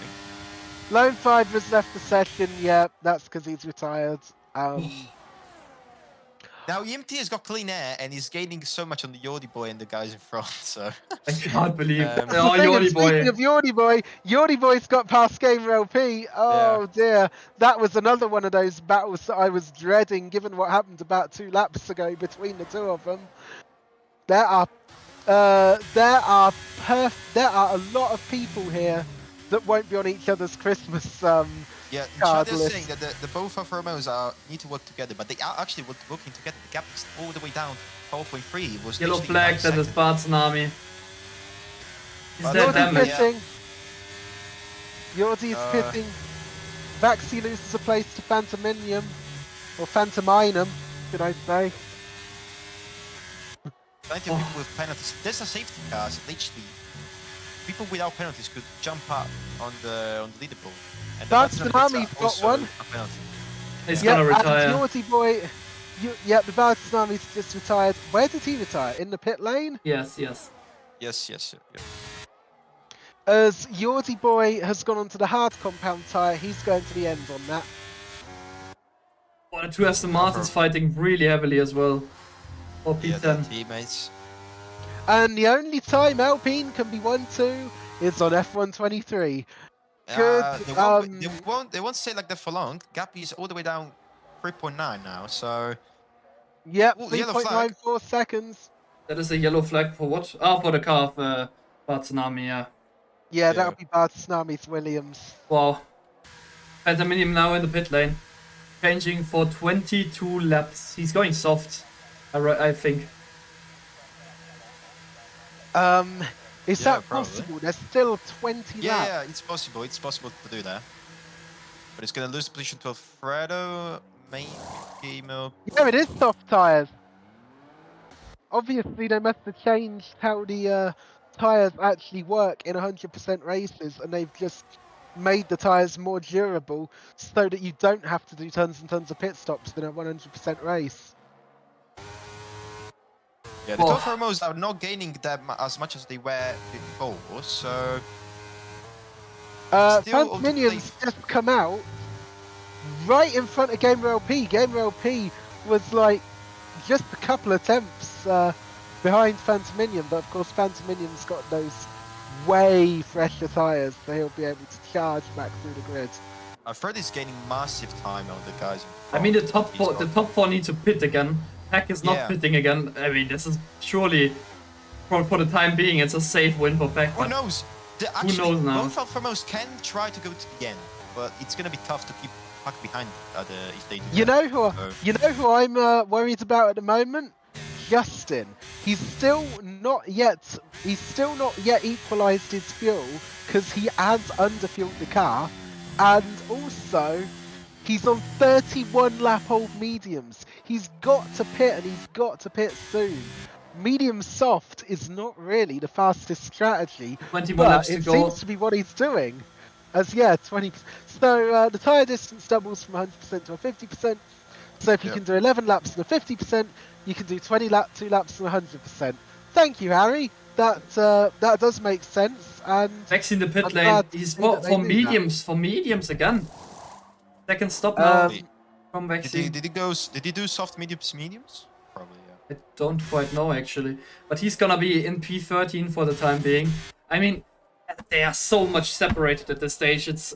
Lone 5 has left the session, yeah, that's because he's retired. Now EMT has got clean air and he's gaining so much on the Yordi boy and the guys in front. So I can't believe. Um, Oh, Speaking Yordi boy. of Yordi Boy's got past Gamer LP. Oh dear, that was another one of those battles that I was dreading, given what happened about 2 laps ago between the two of them. There are a lot of people here that won't be on each other's Christmas. yeah, Card Chad is list. saying that the both Alfa Romeos need to work together, but they are actually working together. The gap is all the way down 4.3. It was Yellow literally flag, 9 that is seconds. Bad Tsunami. Is But that Yordi damage? pitting. Yordi is Uh, pitting. Vaxi loses a place to Phantominium, or Phantominum, should I say? Plenty of people with penalties. There's a safety car, so literally people without penalties could jump up on the leaderboard. And Bad the Tsunami's Tsunami's got also one. a penalty. He's Yeah, gonna retire. and Yordi Boy, yeah, the Bad Tsunami's just retired. Where did he retire? In the pit lane? Yes, yes. Yes. As Yordi Boy has gone onto the hard compound tyre, he's going to the end on that. Well, the two Aston Martins fighting really heavily as well. Or Yeah, their P10. teammates. And the only time Alpine can be 1-2 is on F123. Good, They won't stay like that for long. Gappy is all the way down 3.9 now, so Yep, Ooh, yellow flag. 3.94 seconds. That is a yellow flag for what? Ah, for the car of Bad Tsunami, yeah. Yeah, Yeah. that'll be Bad Tsunami's Williams. Wow. Phantominium now in the pit lane. Changing for 22 laps. He's going soft, I think. Is Yeah, that probably. possible? There's still 20 laps. yeah, it's possible. It's possible to do that. But it's gonna lose the position to Alfredo, maybe Milk. Yeah, it is soft tyres. Obviously, they must have changed how the tyres actually work in 100% races, and they've just made the tyres more durable so that you don't have to do tons and tons of pit stops in a 100% race. Yeah, the Oh. Alfa Romeos are not gaining that as much as they were before, so Still on the Minions just come out right in front of Gamer LP. Gamer LP was like just a couple of attempts behind Phantominium, but of course Phantominion's got those way fresher tyres, so he'll be able to charge back through the grid. Alfredo's gaining massive time on the guys in I front. mean, the He's top four need to pit again. Pack is not Yeah. pitting again. I mean, this is surely, for the time being, it's a safe win for Pack. Who but knows? Who knows now? Both Alfa Romeos can try to go to the end, but it's gonna be tough to keep Pac behind if they do You that. know who I'm worried about at the moment? Justin. He's still not yet equalised his fuel because he has underfueled the car, and also he's on 31 lap old mediums. He's got to pit, and he's got to pit soon. medium soft is not really the fastest strategy, 20 more but laps to it go. seems to be what he's doing. As 20. So the tire distance doubles from 100% to a 50%. So if you can do 11 laps and a 50%, you can do 2 laps and 100%. Thank you, Harry. That does make sense. And Vex in the pit I'm lane. glad to He's see that they for do mediums. For mediums again. Second stop now that. from Did Vexy. he do soft mediums? Probably, yeah. I don't quite know actually, but he's gonna be in P13 for the time being. I mean, they are so much separated at this stage. It's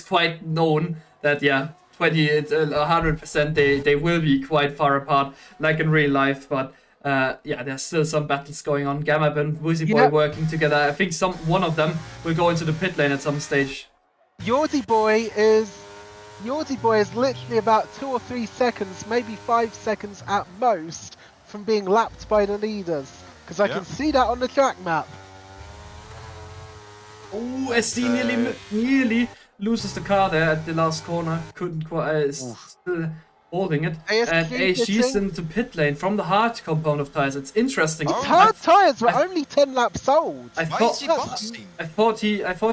quite known that 100% they will be quite far apart, like in real life. But there's still some battles going on. Gamma and Woozy Boy working together. I think one of them will go into the pit lane at some stage. Yordi Boy is literally about 2 or 3 seconds, maybe 5 seconds at most, from being lapped by the leaders. Because I can see that on the track map. Oh, SD nearly loses the car there at the last corner. Couldn't quite, still holding it. And ASG's into pit lane from the hard compound of tires. It's interesting. His hard tires were only 10 laps old. I thought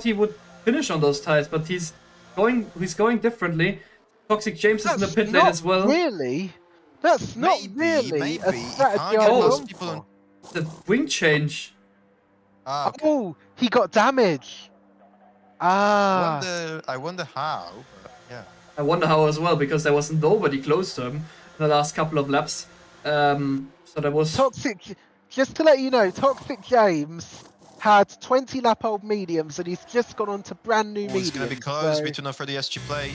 he would finish on those tires, but he's going differently. Toxic James is in the pit lane as well. Really? That's not really a strategy. The wing change. Okay. Oh, he got damage. I wonder how, but yeah. I wonder how as well, because there was nobody close to him in the last couple of laps. So there was... Toxic, just to let you know, Toxic James had 20 lap old mediums and he's just gone on to brand new mediums. It's going to be close between for the SG play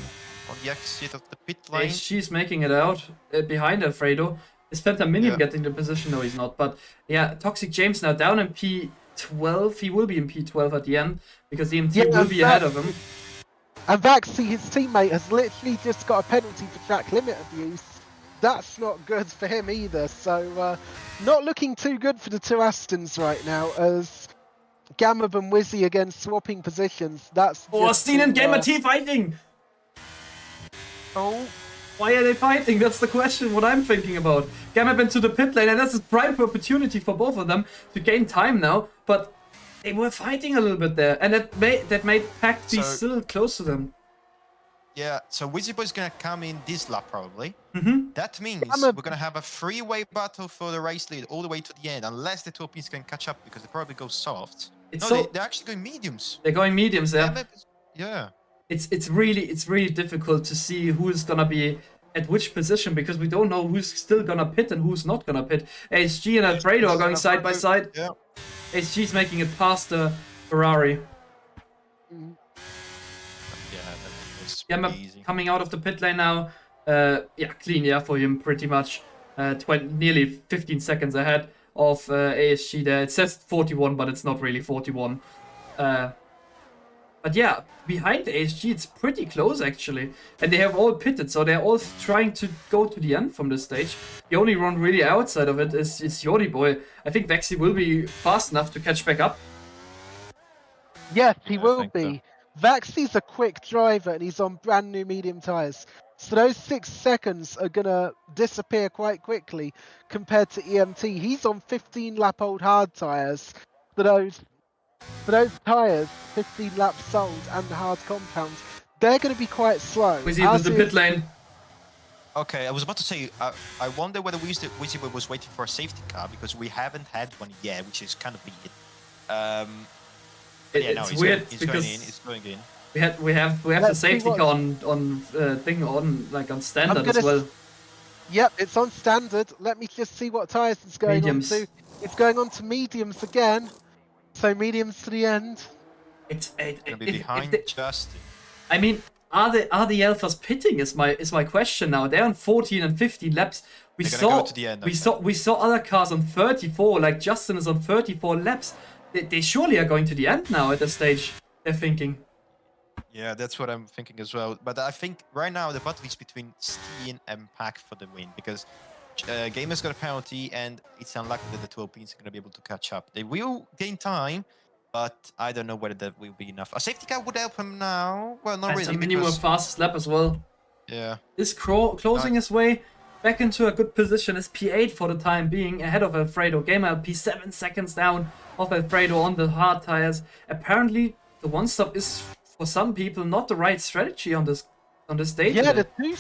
on the exit of the pit lane. She's making it out behind Alfredo. Is Phantom Minion getting the position? No, he's not. But yeah, Toxic James now down in P12. He will be in P12 at the end because EMT will be ahead of him. And Vaxi, his teammate, has literally just got a penalty for track limit abuse. That's not good for him either. So not looking too good for the two Astons right now as Gamma and Wizzy again swapping positions. That's Steen and Gamer T fighting! Oh. Why are they fighting? That's the question, what I'm thinking about. Gamma into the pit lane, and that's a prime opportunity for both of them to gain time now, but they were fighting a little bit there, and that made Pact be still close to them. Yeah, so Wizzy Boy's gonna come in this lap probably. That means we're gonna have a three-way battle for the race lead all the way to the end, unless the two teams can catch up because they probably go soft. They're actually going mediums. They're going mediums, yeah. Yeah. It's really difficult to see who's gonna be at which position because we don't know who's still gonna pit and who's not gonna pit. ASG and Alfredo are going side by side. Yeah. ASG's making it past the Ferrari. Yeah, coming out of the pit lane now. Clean for him pretty much. Nearly 15 seconds ahead of ASG there. It says 41, but it's not really 41. But yeah, behind ASG, it's pretty close actually. And they have all pitted, so they're all trying to go to the end from this stage. The only one really outside of it is Yordi Boy. I think Vexy will be fast enough to catch back up. Yes, he will be. Vaxy's a quick driver and he's on brand new medium tyres. So those 6 seconds are going to disappear quite quickly compared to EMT. He's on 15 lap old hard tyres. For those tyres, 15 laps old and the hard compounds, they're going to be quite slow. Wizzy into the pit lane. Okay, I was about to say, I wonder whether Wizzy was waiting for a safety car because we haven't had one yet, which is kind of weird. It's weird because it's going in. We have the safety car on standard as well. Yep, it's on standard. Let me just see what tyres it's going on to. It's going on to mediums again. So mediums to the end. It's gonna be behind Justin. I mean, are the Alphas pitting? Is my question now. They're on 14 and 15 laps. We saw other cars on 34. Like Justin is on 34 laps. They surely are going to the end now at this stage. They're thinking. Yeah, that's what I'm thinking as well. But I think right now the battle is between Steen and Pack for the win because Gamer's got a penalty and it's unlikely that the two Alpines are going to be able to catch up. They will gain time, but I don't know whether that will be enough. A safety car would help him now. Well, not really. Minimum fastest lap as well. Yeah. Is closing his way. back into a good position as P8 for the time being, ahead of Alfredo. Gamer LP 7 seconds down of Alfredo on the hard tires. Apparently, the one stop is for some people not the right strategy on this stage. Yeah, today.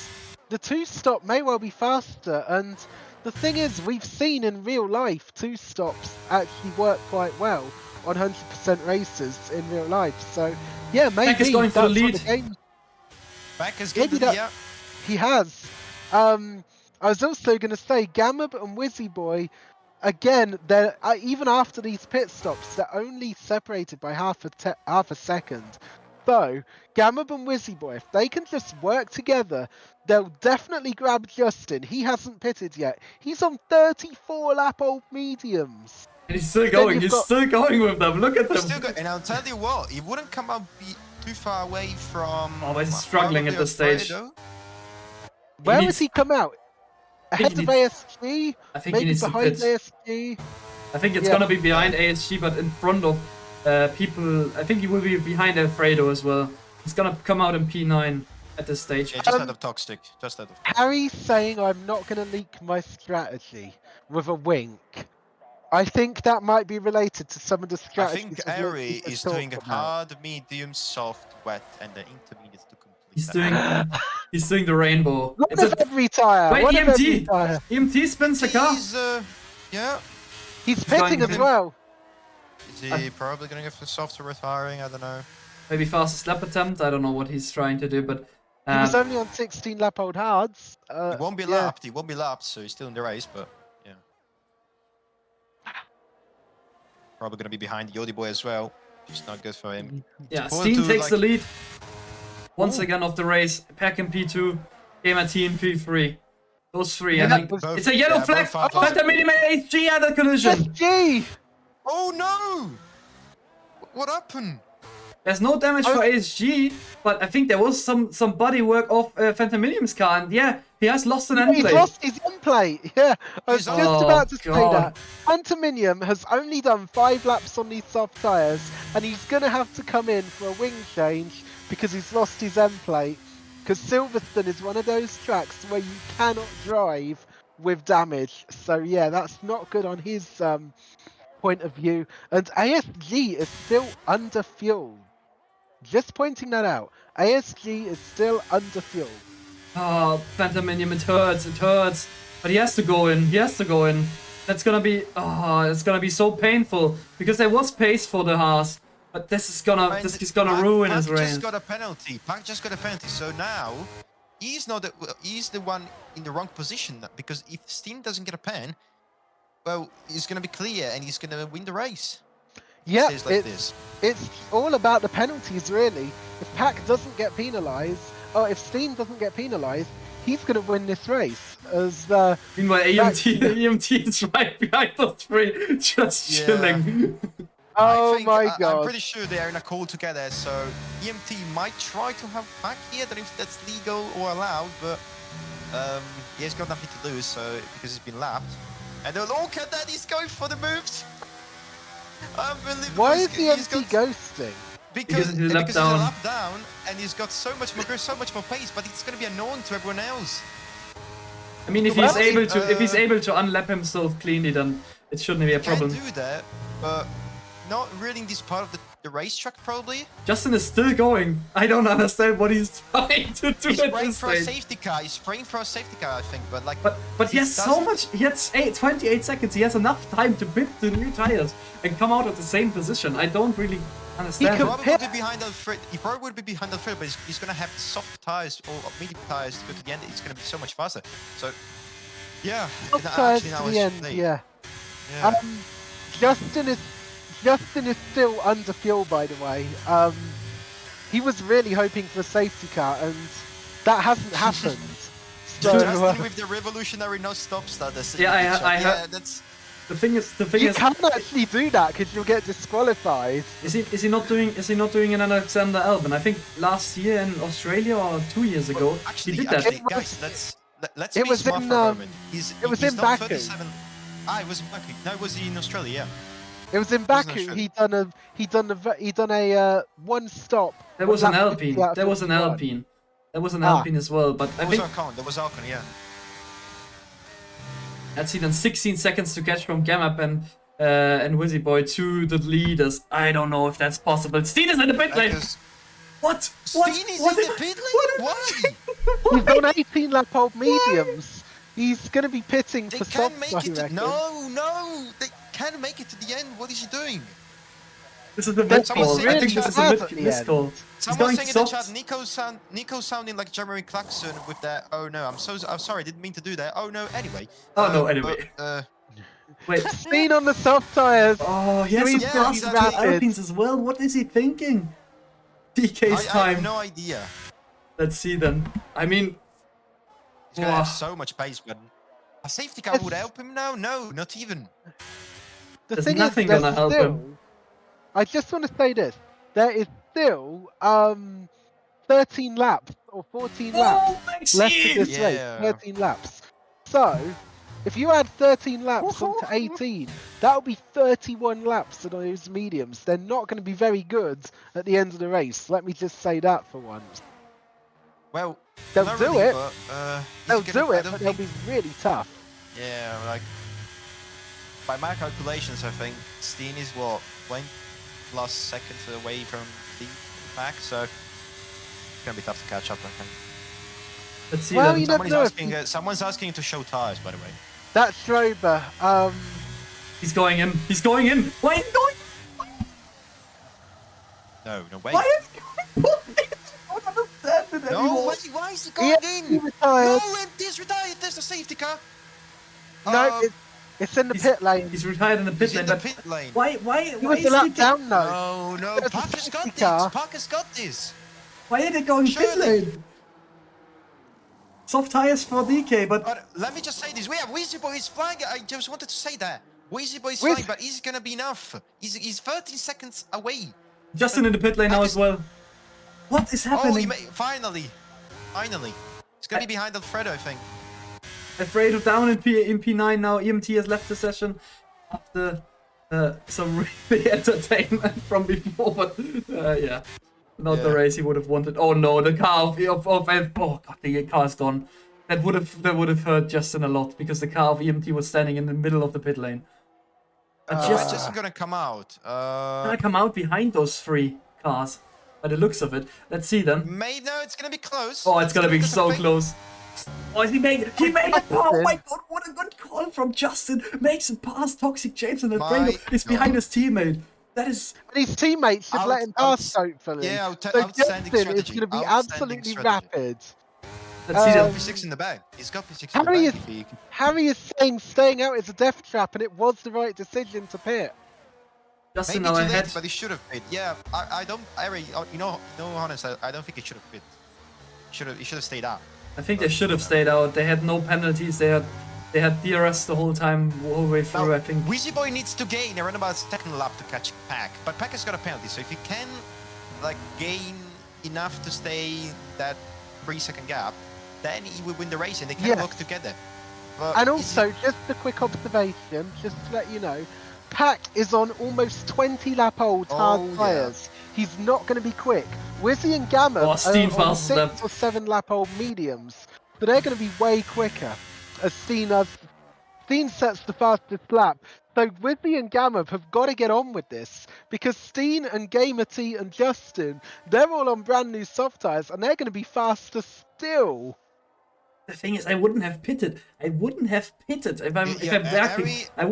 the two stop may well be faster, and the thing is, we've seen in real life two stops actually work quite well on 100% races in real life. So yeah, maybe Beck is going for the that's what lead. game. Back is Maybe good. that- Yeah. He has. I was also going to say, Gamab and Wizzy Boy, again, they're even after these pit stops, they're only separated by half a second. So, Gamab and Wizzy Boy, if they can just work together, they'll definitely grab Justin. He hasn't pitted yet. He's on 34 lap old mediums. And he's still going. He's still going with them. Look at them. Still good. And I'll tell you what, he wouldn't come out too far away from. Oh, but he's struggling at this stage. Where needs- has he come out? Ahead he of needs- ASG? I think he Maybe needs to behind pit. ASG? I think it's Yeah. gonna be behind ASG, but in front of people. I think he will be behind Alfredo as well. He's gonna come out in P9 at this stage. Yeah, just out of Toxic. Just out of. Harry's saying I'm not going to leak my strategy with a wink. I think that might be related to some of the I strategies. think we've Ari looked is to doing talk about. hard, medium, soft, wet, and the intermediates to complete. He's that. doing the rainbow. One It's of a every tire. wait, One of every EMT. tire. EMT spins the car. He's yeah. He's going pitting to as be- well. Is he probably gonna go for softer retiring? I don't know. Maybe fastest lap attempt. I don't know what he's trying to do, but He was only on 16 lap old hards. He won't be yeah. lapped. He won't be lapped, so he's still in the race. But yeah, probably gonna be behind Yodi Boy as well. Which is not good for him. yeah, important Steen to, takes like- the lead once Ooh. again of the race. Pack in P2, Gamer T in P3. Those three. Yeah, I think that was- it's a yellow yeah, flag. both fast. Phantom Minimum HG had a collision. SG! Oh no! What happened? There's no damage for ASG, but I think there was some body work of Phantom Minimum's car, and yeah, he has lost an end He plate. lost his end plate. Yeah, I was He's- just Oh, about to say God. that. Antiminium has only done 5 laps on these soft tyres, and he's going to have to come in for a wing change because he's lost his end plate. Because Silverstone is one of those tracks where you cannot drive with damage. So yeah, that's not good on his point of view. And ASG is still under fuel. Just pointing that out. ASG is still under fuel. Oh, Phantom Minium, it hurts. But he has to go in. That's gonna be, it's gonna be so painful because there was pace for the Haas, but this is gonna ruin his Pac reign. just got a penalty. Pac just got a penalty. So now he's the one in the wrong position because if Steen doesn't get a pen, well, he's gonna be clear and he's gonna win the race. Yeah, Stays like this. it's all about the penalties, really. If Pac doesn't get penalised, or if Steen doesn't get penalised, he's going to win this race. As Meanwhile, EMT is right behind the three, just Yeah. chilling. oh I think, my I'm god! pretty sure they are in a call together. So EMT might try to have Pac here. I don't know if that's legal or allowed, but he has got nothing to lose. So because he's been lapped, and look at that, he's going for the moves. Unbelievable. Why is He's the got- MT ghosting? Because He's he's a lap a down. lap down, and he's got so much more pace, but it's going to be annoying to everyone else. I mean, if Well, he's able to unlap himself cleanly, then it shouldn't be a Can problem. do that, but not really in this part of the racetrack, probably. Justin is still going. I don't understand what he's trying to do He's at spraying this for a stage. safety car. He's spraying for a safety car, I think, but like. But he has so doesn't- much. He has 28 seconds. He has enough time to bid the new tires and come out at the same position. I don't really understand. could- it. Probably would be behind Alfred. He probably would be behind Alfred, but he's going to have soft tires or medium tires to go to the end. It's going to be so much faster. So, yeah. Top no, tires actually, to now the it's end, late. yeah. Yeah. Justin is still under fuel, by the way. He was really hoping for a safety car, and that hasn't happened. So Justin with the revolutionary no stop start. Yeah, I yeah, heard- that's. The thing you is, can't actually do that because you'll get disqualified. is he not doing an Alexander Albon? I think last year in Australia or 2 years ago Actually, he did that. actually, guys, let's it be was smart in, for a moment. it was he's in done Baku. 37. Ah, it was in Baku. No, it was in Australia. Yeah. It was in Wasn't Baku. sure. He done a one stop. There was an lap 50 out Alpine. of There was an 51. Alpine. There was an Ah. Alpine as well. But I There was think Ocon. There was Ocon. Yeah. Let's see then 16 seconds to catch from Gamap and Wizzy Boy to the leaders. I don't know if that's possible. Steen is in the pit lane. What? What? Steen is What? in the pit lane? Why? He's on 18 lap old mediums. He's going to be pitting They for can't softs, make I it. reckon. No, they can't make it to the end. What is he doing? This is the That's mid call. I really think this is bad a at the mid end. call. He's Someone going saying in the soft. chat, Nico sounding like Jeremy Clarkson with that. Oh no, I'm sorry, didn't mean to do that. Oh no, anyway. Oh, no, anyway. Wait. Steen on the soft tyres. Oh, he has He's some yeah, fast exactly. Alpines as well. What is he thinking? DK's I time. have no idea. Let's see then. I mean, He's gonna have Wow. so much pace, but a safety car It's- would help him now. No, not even. The There's thing nothing is, there's gonna help still, him. I just want to say this. There is still 13 laps or 14 laps left of this race. Yeah. 13 laps. So, if you add 13 laps onto 18, that'll be 31 laps of those mediums. They're not going to be very good at the end of the race. Let me just say that for once. Well, They'll not do really, it. But, They'll he's gonna- do I it, don't but they'll think- be really tough. Yeah, like by my calculations, I think Steen is what 20 plus seconds away from the pack, so it's gonna be tough to catch up. I think. let's see Well, then. you never know if Someone's asking to show tires, by the way. That's Schrober. He's going in. He's going in. Why is he going? No way. Why is he going? I don't understand it No, anymore. why is he Yeah, going he in? retired. No, and this retired. There's a safety car. No, it's in the he's- pit lane. He's retired in the pit He's lane, in the but pit lane. why He is was he a lap down though. No, There's a Parker's safety got this. car. Parker's got this. why are they going pit Surely. lane? Soft tires for DK, but But let me just say this: we have Wheezy Boy is flying. I just wanted to say that Wheezy Boy is With- flying, but is gonna be enough. He's 13 seconds away. Justin in the pit lane now as well. What is Oh, happening? finally. He's gonna be behind Alfredo, I think. Alfredo down in P9 now. EMT has left the session after some really entertainment from before, but yeah, not the Yeah. race he would have wanted. Oh no, the car of oh god, the car's gone. That would have hurt Justin a lot because the car of EMT was standing in the middle of the pit lane. But Justin just gonna come out. gonna come out behind those three cars by the looks of it. Let's see then. No, it's gonna be close. Oh, it's gonna be just a so thing. close. Oh, he made it! He made it! Oh my god, what a good call from Justin! Makes it past Toxic James and Alfredo. My It's behind God. his teammate. That is. And his teammates should let him pass, hopefully. Yeah, So outstanding Justin is strategy. going to be Outstanding absolutely strategy. rapid. Let's see He's got that. P6 in the bag. He's got P6 in the Harry bag. is, if he- Harry is saying staying out is a death trap, and it was the right decision to pit. Justin Maybe now too late, ahead. but he should have pit. Yeah, I don't. You know, honest, I don't think he should have pit. He should have stayed out. I think they should have stayed out. They had no penalties. They had DRS the whole time, all the way through. Now, I think. Wheezy Boy needs to gain around about second lap to catch Pack, but Pack has got a penalty. So if he can, like, gain enough to stay that 3-second gap, then he will win the race and they can Yeah. work together. But And is also, just a quick observation, just to let you know, Pack is on almost 20 lap old hard Oh, yeah. tyres. He's not going to be quick. Wizzy and Gamma Oh, are Steen on faster than 6 or 7 lap old mediums, but they're going to be way quicker. As Steen sets the fastest lap. So Wizzy and Gamma have got to get on with this because Steen and Gamer T and Justin, they're all on brand new soft tyres and they're going to be faster still. The thing is, I wouldn't have pitted. If I'm Yeah, backing. Harry- I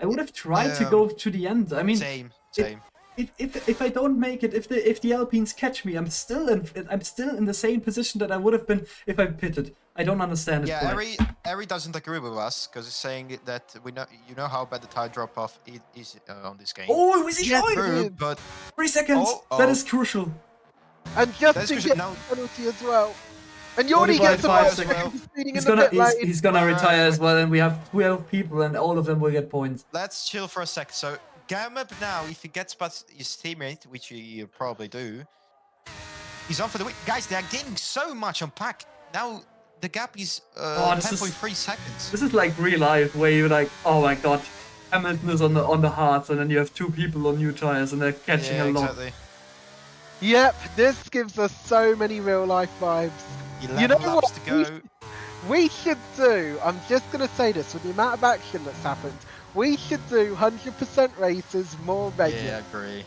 would have tried to Yeah. go to the end. I mean, same. if I don't make it, if the Alpines catch me, I'm still in the same position that I would have been if I pitted. I don't understand it. Yeah, quite. Harry doesn't agree with us because he's saying that you know how bad the tire drop off is on this game. Oh, was he Yeah, going? True, but 3 seconds. Oh, That oh. is crucial. And Justin That's gets now- a penalty as well. And Yordi 45 gets a penalty seconds. for speeding in He's the gonna pit lane. he's gonna retire as well, and we have 12 people, and all of them will get points. let's chill for a sec. So Gamma now, if he gets past his teammate, which he probably do, he's on for the win. Guys, they are gaining so much on Pack. Now the gap is this is- 10.3 seconds. This is like real life, where you're like, oh my god, Hamilton is on the hards, and then you have 2 people on new tires, and they're catching Yeah, a lot. exactly. Yep, this gives us so many real life vibes. 11 You know laps what? to go. We should do, I'm just going to say this, with the amount of action that's happened, we should do 100% races more regular. Yeah, I agree.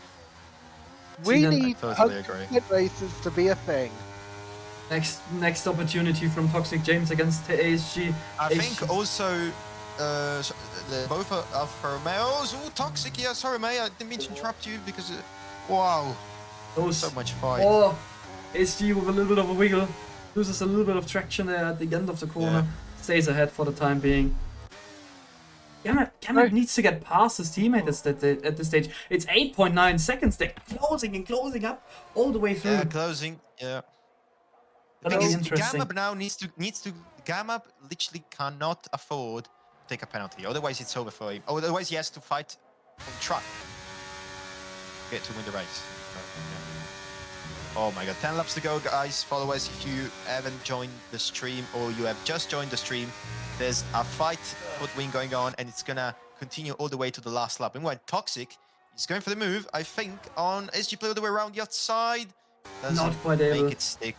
We I need totally agree. 100% races to be a thing. Next opportunity from Toxic James against ASG. I ASG think also both Alfa Romeos. Oh, Toxic. Yeah, sorry, mate. I didn't mean to interrupt you because wow, those so much fight. Oh, ASG with a little bit of a wiggle, loses a little bit of traction there at the end of the corner, stays ahead for the time being. Gamet needs to get past his teammate at this stage. It's 8.9 seconds. They're closing and closing up all the way through. Yeah, closing. Yeah. The That'll thing be is, interesting. Gamab now needs to. Gamab literally cannot afford to take a penalty. Otherwise, it's over for him. Otherwise, he has to fight on track. Get to win the race. Oh my god, 10 laps to go, guys. Followers, if you haven't joined the stream or you have just joined the stream, there's a fight for the win going on, and it's gonna continue all the way to the last lap. And when Toxic is going for the move, I think on SG play all the way around the outside. Not quite able. Make it stick.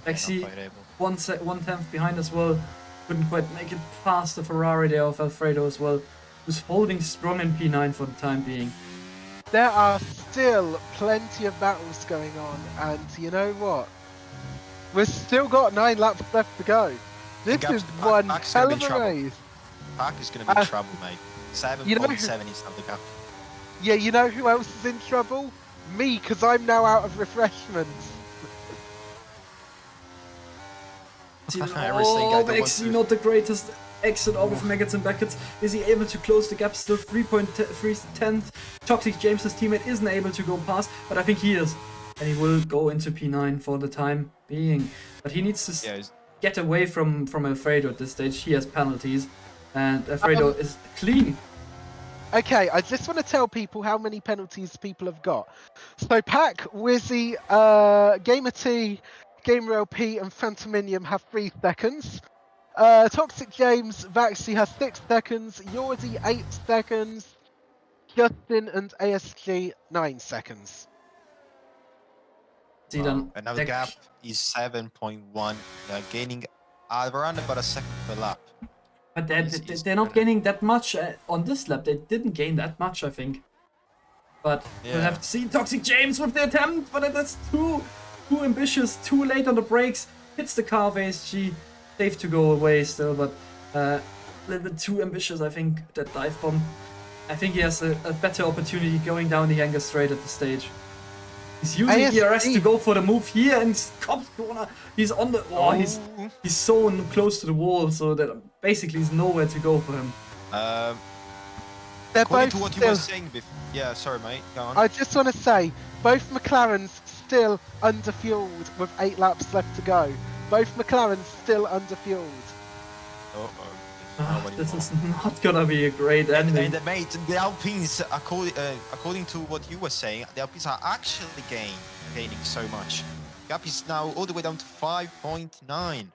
Actually, 1/10 behind as well. Couldn't quite make it past the Ferrari there of Alfredo as well, who's holding strong in P9 for the time being. There are still plenty of battles going on, and you know what? We've still got 9 laps left to go. This is one hell of a race. Park is going to be in trouble, mate. 7.7 is not the gap. Yeah, you know who else is in trouble? Me, because I'm now out of refreshments. Maxi not the greatest exit out of Megaton Beckett. Is he able to close the gap still? 3.3 Toxic James's teammate isn't able to go past, but I think he is. And he will go into P9 for the time being. But he needs to get away from Alfredo at this stage. He has penalties. And Alfredo is clean. Okay, I just want to tell people how many penalties people have got. So Pack, Wizzy, Gamer T, Gamer LP and Phantominium have 3 seconds. Toxic James, Vaxi has 6 seconds. Yordi 8 seconds. Justin and ASG 9 seconds. Another gap is 7.1, gaining around about a second per lap. But they're not gaining that much on this lap. They didn't gain that much, I think. But we'll have to see Toxic James with the attempt, but that's too ambitious, too late on the brakes. Hits the car of ASG. Safe to go away still, but a little bit too ambitious, I think, that dive bomb. I think he has a better opportunity going down the Anger straight at the stage. He's using DRS to go for the move here and Cops corner. He's on the he's so close to the wall, so that basically is nowhere to go for him. According to what you were saying before. Yeah, sorry mate, go on. I just want to say, both McLarens still underfueled with 8 laps left to go. Both McLarens still underfueled. This is not gonna be a great ending. The Alpines, according to what you were saying, the Alpines are actually gaining so much. Gap is now all the way down to 5.9.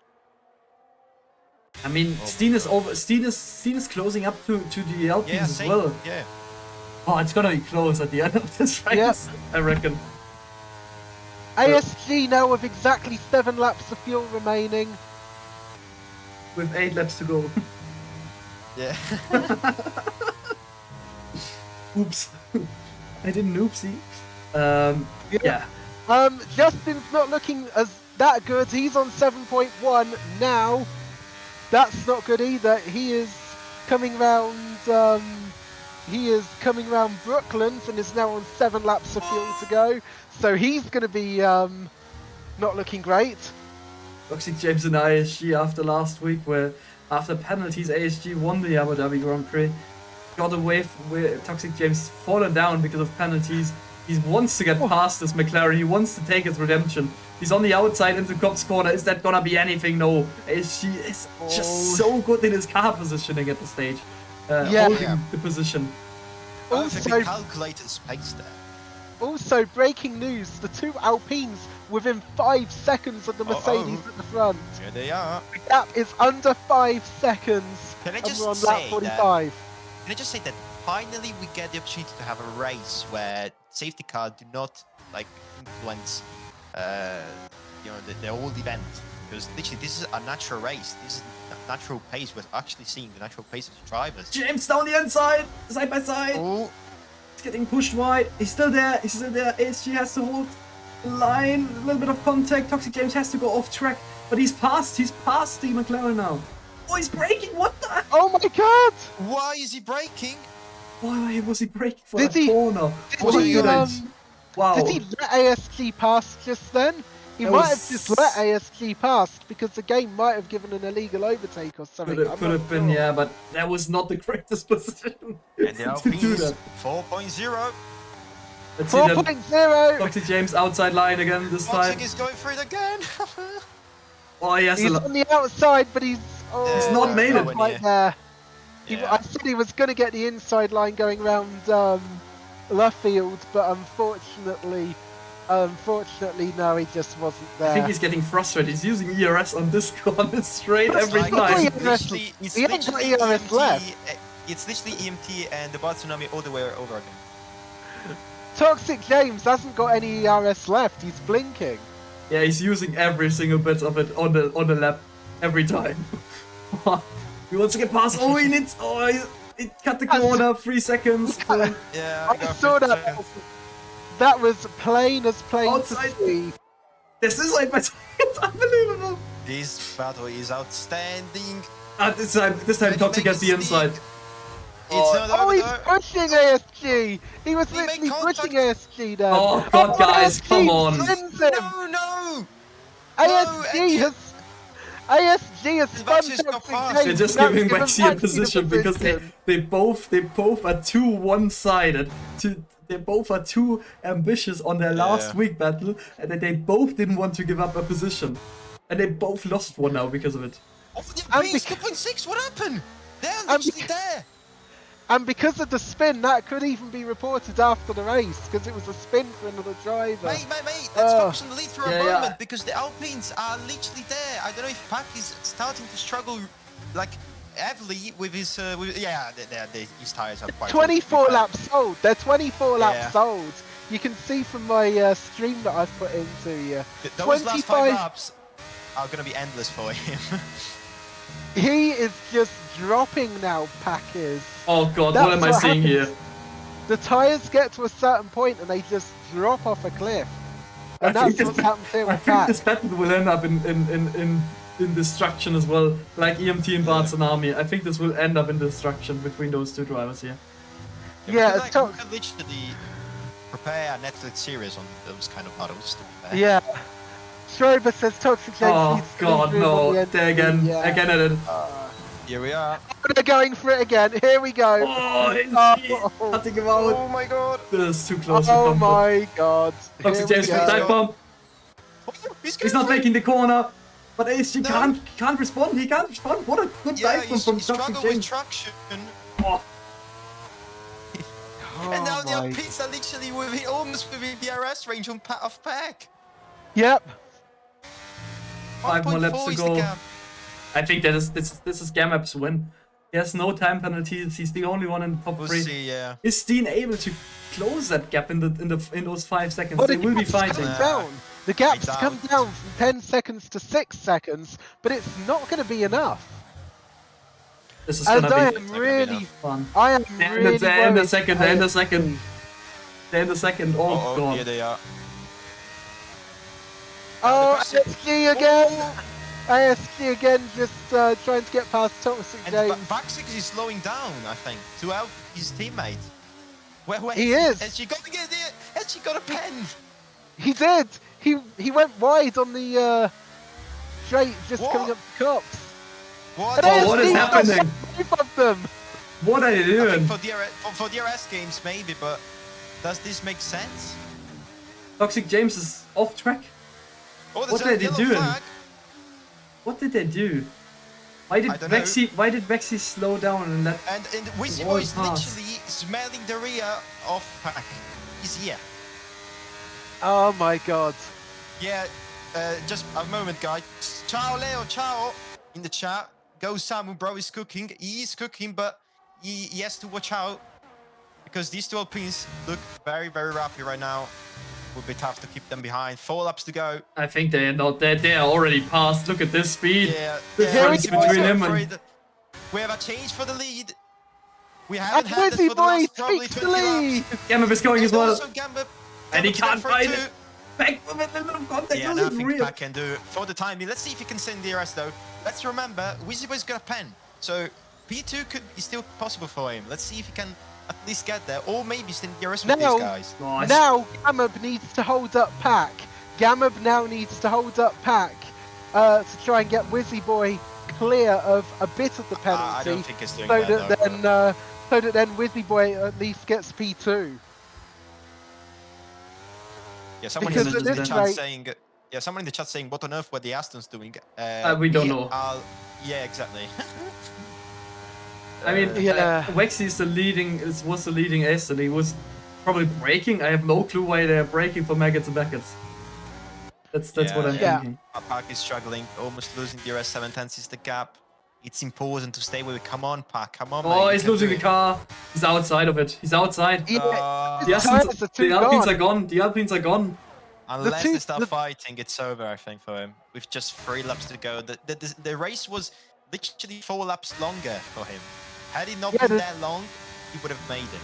I mean, Steen is closing up to the Alpines as well. Yeah. Oh, it's gonna be close at the end of this race, I reckon. ASG now with exactly 7 laps of fuel remaining. With 8 laps to go. Yeah. Oops. I didn't oopsie. Yeah. Justin's not looking as that good. He's on 7.1 now. That's not good either. He is coming round. He is coming round Brooklands and is now on 7 laps of fuel to go. So he's going to be not looking great. Toxic James and ASG after last week, where after penalties ASG won the Abu Dhabi Grand Prix, got away with Toxic James fallen down because of penalties. He wants to get past this McLaren. He wants to take his redemption. He's on the outside into Cops corner. Is that gonna be anything? No. ASG is just so good in his car positioning at the stage, holding the position. Also, calculated space there. Also, breaking news, the 2 Alpines within 5 seconds of the Mercedes at the front. Here they are. The gap is under 5 seconds. Can I just we're on say lap 45. Can I just say that finally we get the opportunity to have a race where safety cars do not influence the whole event. because literally this is a natural race. This is natural pace. We're actually seeing the natural pace of the drivers. James down the inside, side by side. Oh, He's getting pushed wide. He's still there. He's still there. ASG has to hold the line. A little bit of contact. Toxic James has to go off track, but he's past. He's past the McLaren now. Oh, he's braking. What the? Oh my god! why is he braking? Why was he braking for Did that he- corner? Did What a he, good um, edge. Wow. Did he let ASG pass just then? He That might was- have just let ASG pass because the game might have given an illegal overtake or something. Could I'm have not been, sure. yeah, but that was not the greatest position And the to do Alpines that. 4.0. Let's see that 4.0! Toxic James outside line again this Toxic time. is going for it again. Oh, he has He's a on the outside, but he's He's not made it. right there. Yeah. I said he was going to get the inside line going round Luffield, but unfortunately, no, he just wasn't there. I think he's getting frustrated. He's using ERS on this corner straight That's every like- time. It's literally, it's He ain't got literally ERS left. It's literally EMT and the Bad Tsunami all the way over again. Toxic James hasn't got any ERS left. He's blinking. Yeah, he's using every single bit of it on the lap every time. He wants to get past. Oh, he needs. Oh, he cut the corner. 3 seconds. Yeah, I got saw 50 that. seconds. That was plain as plain Outside. to see. This is like it's unbelievable. This battle is outstanding. This time Can he Toxic make has the a inside. sneak? It's not Oh, over he's there. pushing ASG. He was He made literally contact. pushing ASG down. Oh, God, guys, ASG come on. spins him. No! ASG has spun Vexy's got Toxic fast. James. They're just That's giving given Maxi a Maxi the position because position. they both are too one-sided. They both are too ambitious on their last Yeah. week battle, and they both didn't want to give up a position, and they both lost one now because of it. Oh, the And Alpines bec- 2.6, what happened? They're And literally there. And because of the spin, that could even be reported after the race, because it was a spin for another driver. Mate, let's Oh. focus on the lead for a Yeah, yeah. moment because the Alpines are literally there. I don't know if Pac is starting to struggle like heavily with his his tires are quite 24 bad. laps sold. They're 24 Yeah. laps sold. You can see from my stream that I've put into you. Those last 25 5 laps are gonna be endless for him. He is just dropping now, Pac is. Oh God, That's what am I what seeing happens. here? The tyres get to a certain point and they just drop off a cliff. I And think that's what's this- happened here I with think Pac. this battle will end up in destruction as well, like EMT and Bart's and Army. I think this will end up in destruction between those two drivers here. Yeah, we it's could, we could literally prepare a Netflix series on those kind of battles. To be fair. Yeah. Schroeder says Toxic James Oh needs to God, improve on no! the There again, yeah. again at it. Here we are. They're going for it again. Here we go. Oh, it's Oh. cutting him out. Oh my god. This is too close for Oh comfort. my god. Toxic Here we James with go. dive bomb. Oh, He's not making the corner, but ASG No. can't respond. He can't respond. What a good Yeah, dive bomb from he's Toxic struggled with James. traction. Oh, Oh And now the my- Alpines are literally almost within the DRS range on of Pac. Yep. 5 more laps 1.4 to is the go. gap. I think this is Gamap's win. He has no time penalties. He's the only one in top We'll 3. see, yeah. Is Steen able to close that gap in those 5 seconds? But They the will be gap's fighting. come down. The gap's I come doubt. down from 10 seconds to 6 seconds, but it's not going to be enough. This is And gonna I be am gonna be really, enough. fun. I am They're really in the worried second. for They're in the ASG. second. They're in the second. Oh Oh, God. here they are. Oh, question- ASG again. ASG again, just trying to get past Toxic And James. Vaxic is slowing down, I think, to help his teammate. Where He is. Has she got to get it? Has she got a pen? He did. He went wide on the straight, just What? coming up the cops. What? And Oh, what is ASG got happening? both of them. What are you I doing? think for DRS games maybe, but does this make sense? Toxic James is off track. Oh, there's What a are they yellow doing? flag. What did they do? Why did I don't know. Vexy slow down and let? And Wizzy Wall is pass. literally smelling the rear of Pac. He's here. Oh my god. Yeah, just a moment, guys. Ciao, Leo, ciao. In the chat. Go, Samu, bro, is cooking. He is cooking, but he has to watch out. Because these two Alpines look very, very rapid right now. Will be tough to keep them behind. 4 laps to go. I think they're not. They're already past. Look at this speed. Yeah, Difference yeah, between him and. we have a change for the lead. We And haven't had it Wizzy for the Boy last probably takes 20 the lead. laps. Gambit is going as And well. also Gambit, And he Gambit's can't there for it find too. it. Back with a little bit of contact. Yeah, That was nothing real. Pack can do for the time being. Let's see if he can send DRS though. Let's remember, Wizzy Boy's got a pen, so P2 could be still possible for him. Let's see if he can at least get there, or maybe send DRS with No. these guys. Nice. Now Gamub needs to hold up Pack. Gamub now needs to hold up Pack to try and get Wizzy Boy clear of a bit of the I penalty, don't think he's doing so that, that though, then Wizzy Boy at least gets P2. Yeah, someone because in the at this chat rate- saying, someone in the chat saying, what on earth were the Astons doing? We don't know. Yeah, exactly. I mean, Yeah. Wexy is was the leading ace, and he was probably braking. I have no clue why they're braking for Maggots and Beckets. That's what I'm Yeah. thinking. Park is struggling, almost losing DRS, 7/10 is the gap. It's important to stay with it. Come on, Park, come on, Oh, mate, you he's can losing do the it. car. He's outside of it. He's outside. Yeah, The his Astons, tires are the too Alpines gone. are gone. The Alpines are gone. Unless two- they start the- fighting, it's over, I think, for him. With just 3 laps to go. The race was literally 4 laps longer for him. Had he not Yeah, been the- that long, he would have made it.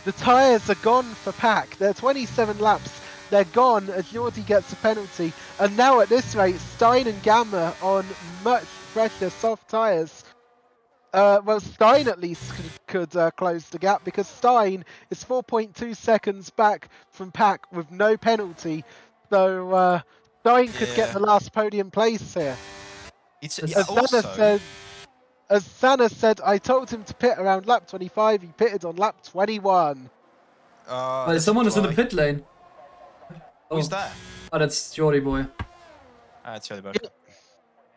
The tyres are gone for Pack. They're 27 laps. They're gone as Jordi gets a penalty. And now at this rate, Stein and Gamma on much fresher soft tyres. Well, Stein at least could close the gap because Stein is 4.2 seconds back from Pack with no penalty. So Stein could get Yeah. the last podium place here. It's As As Sana said, I told him to pit around lap 25. He pitted on lap 21. Well, someone is in the pit lane. Who's that? Oh, that's Jordy boy. It's really bad.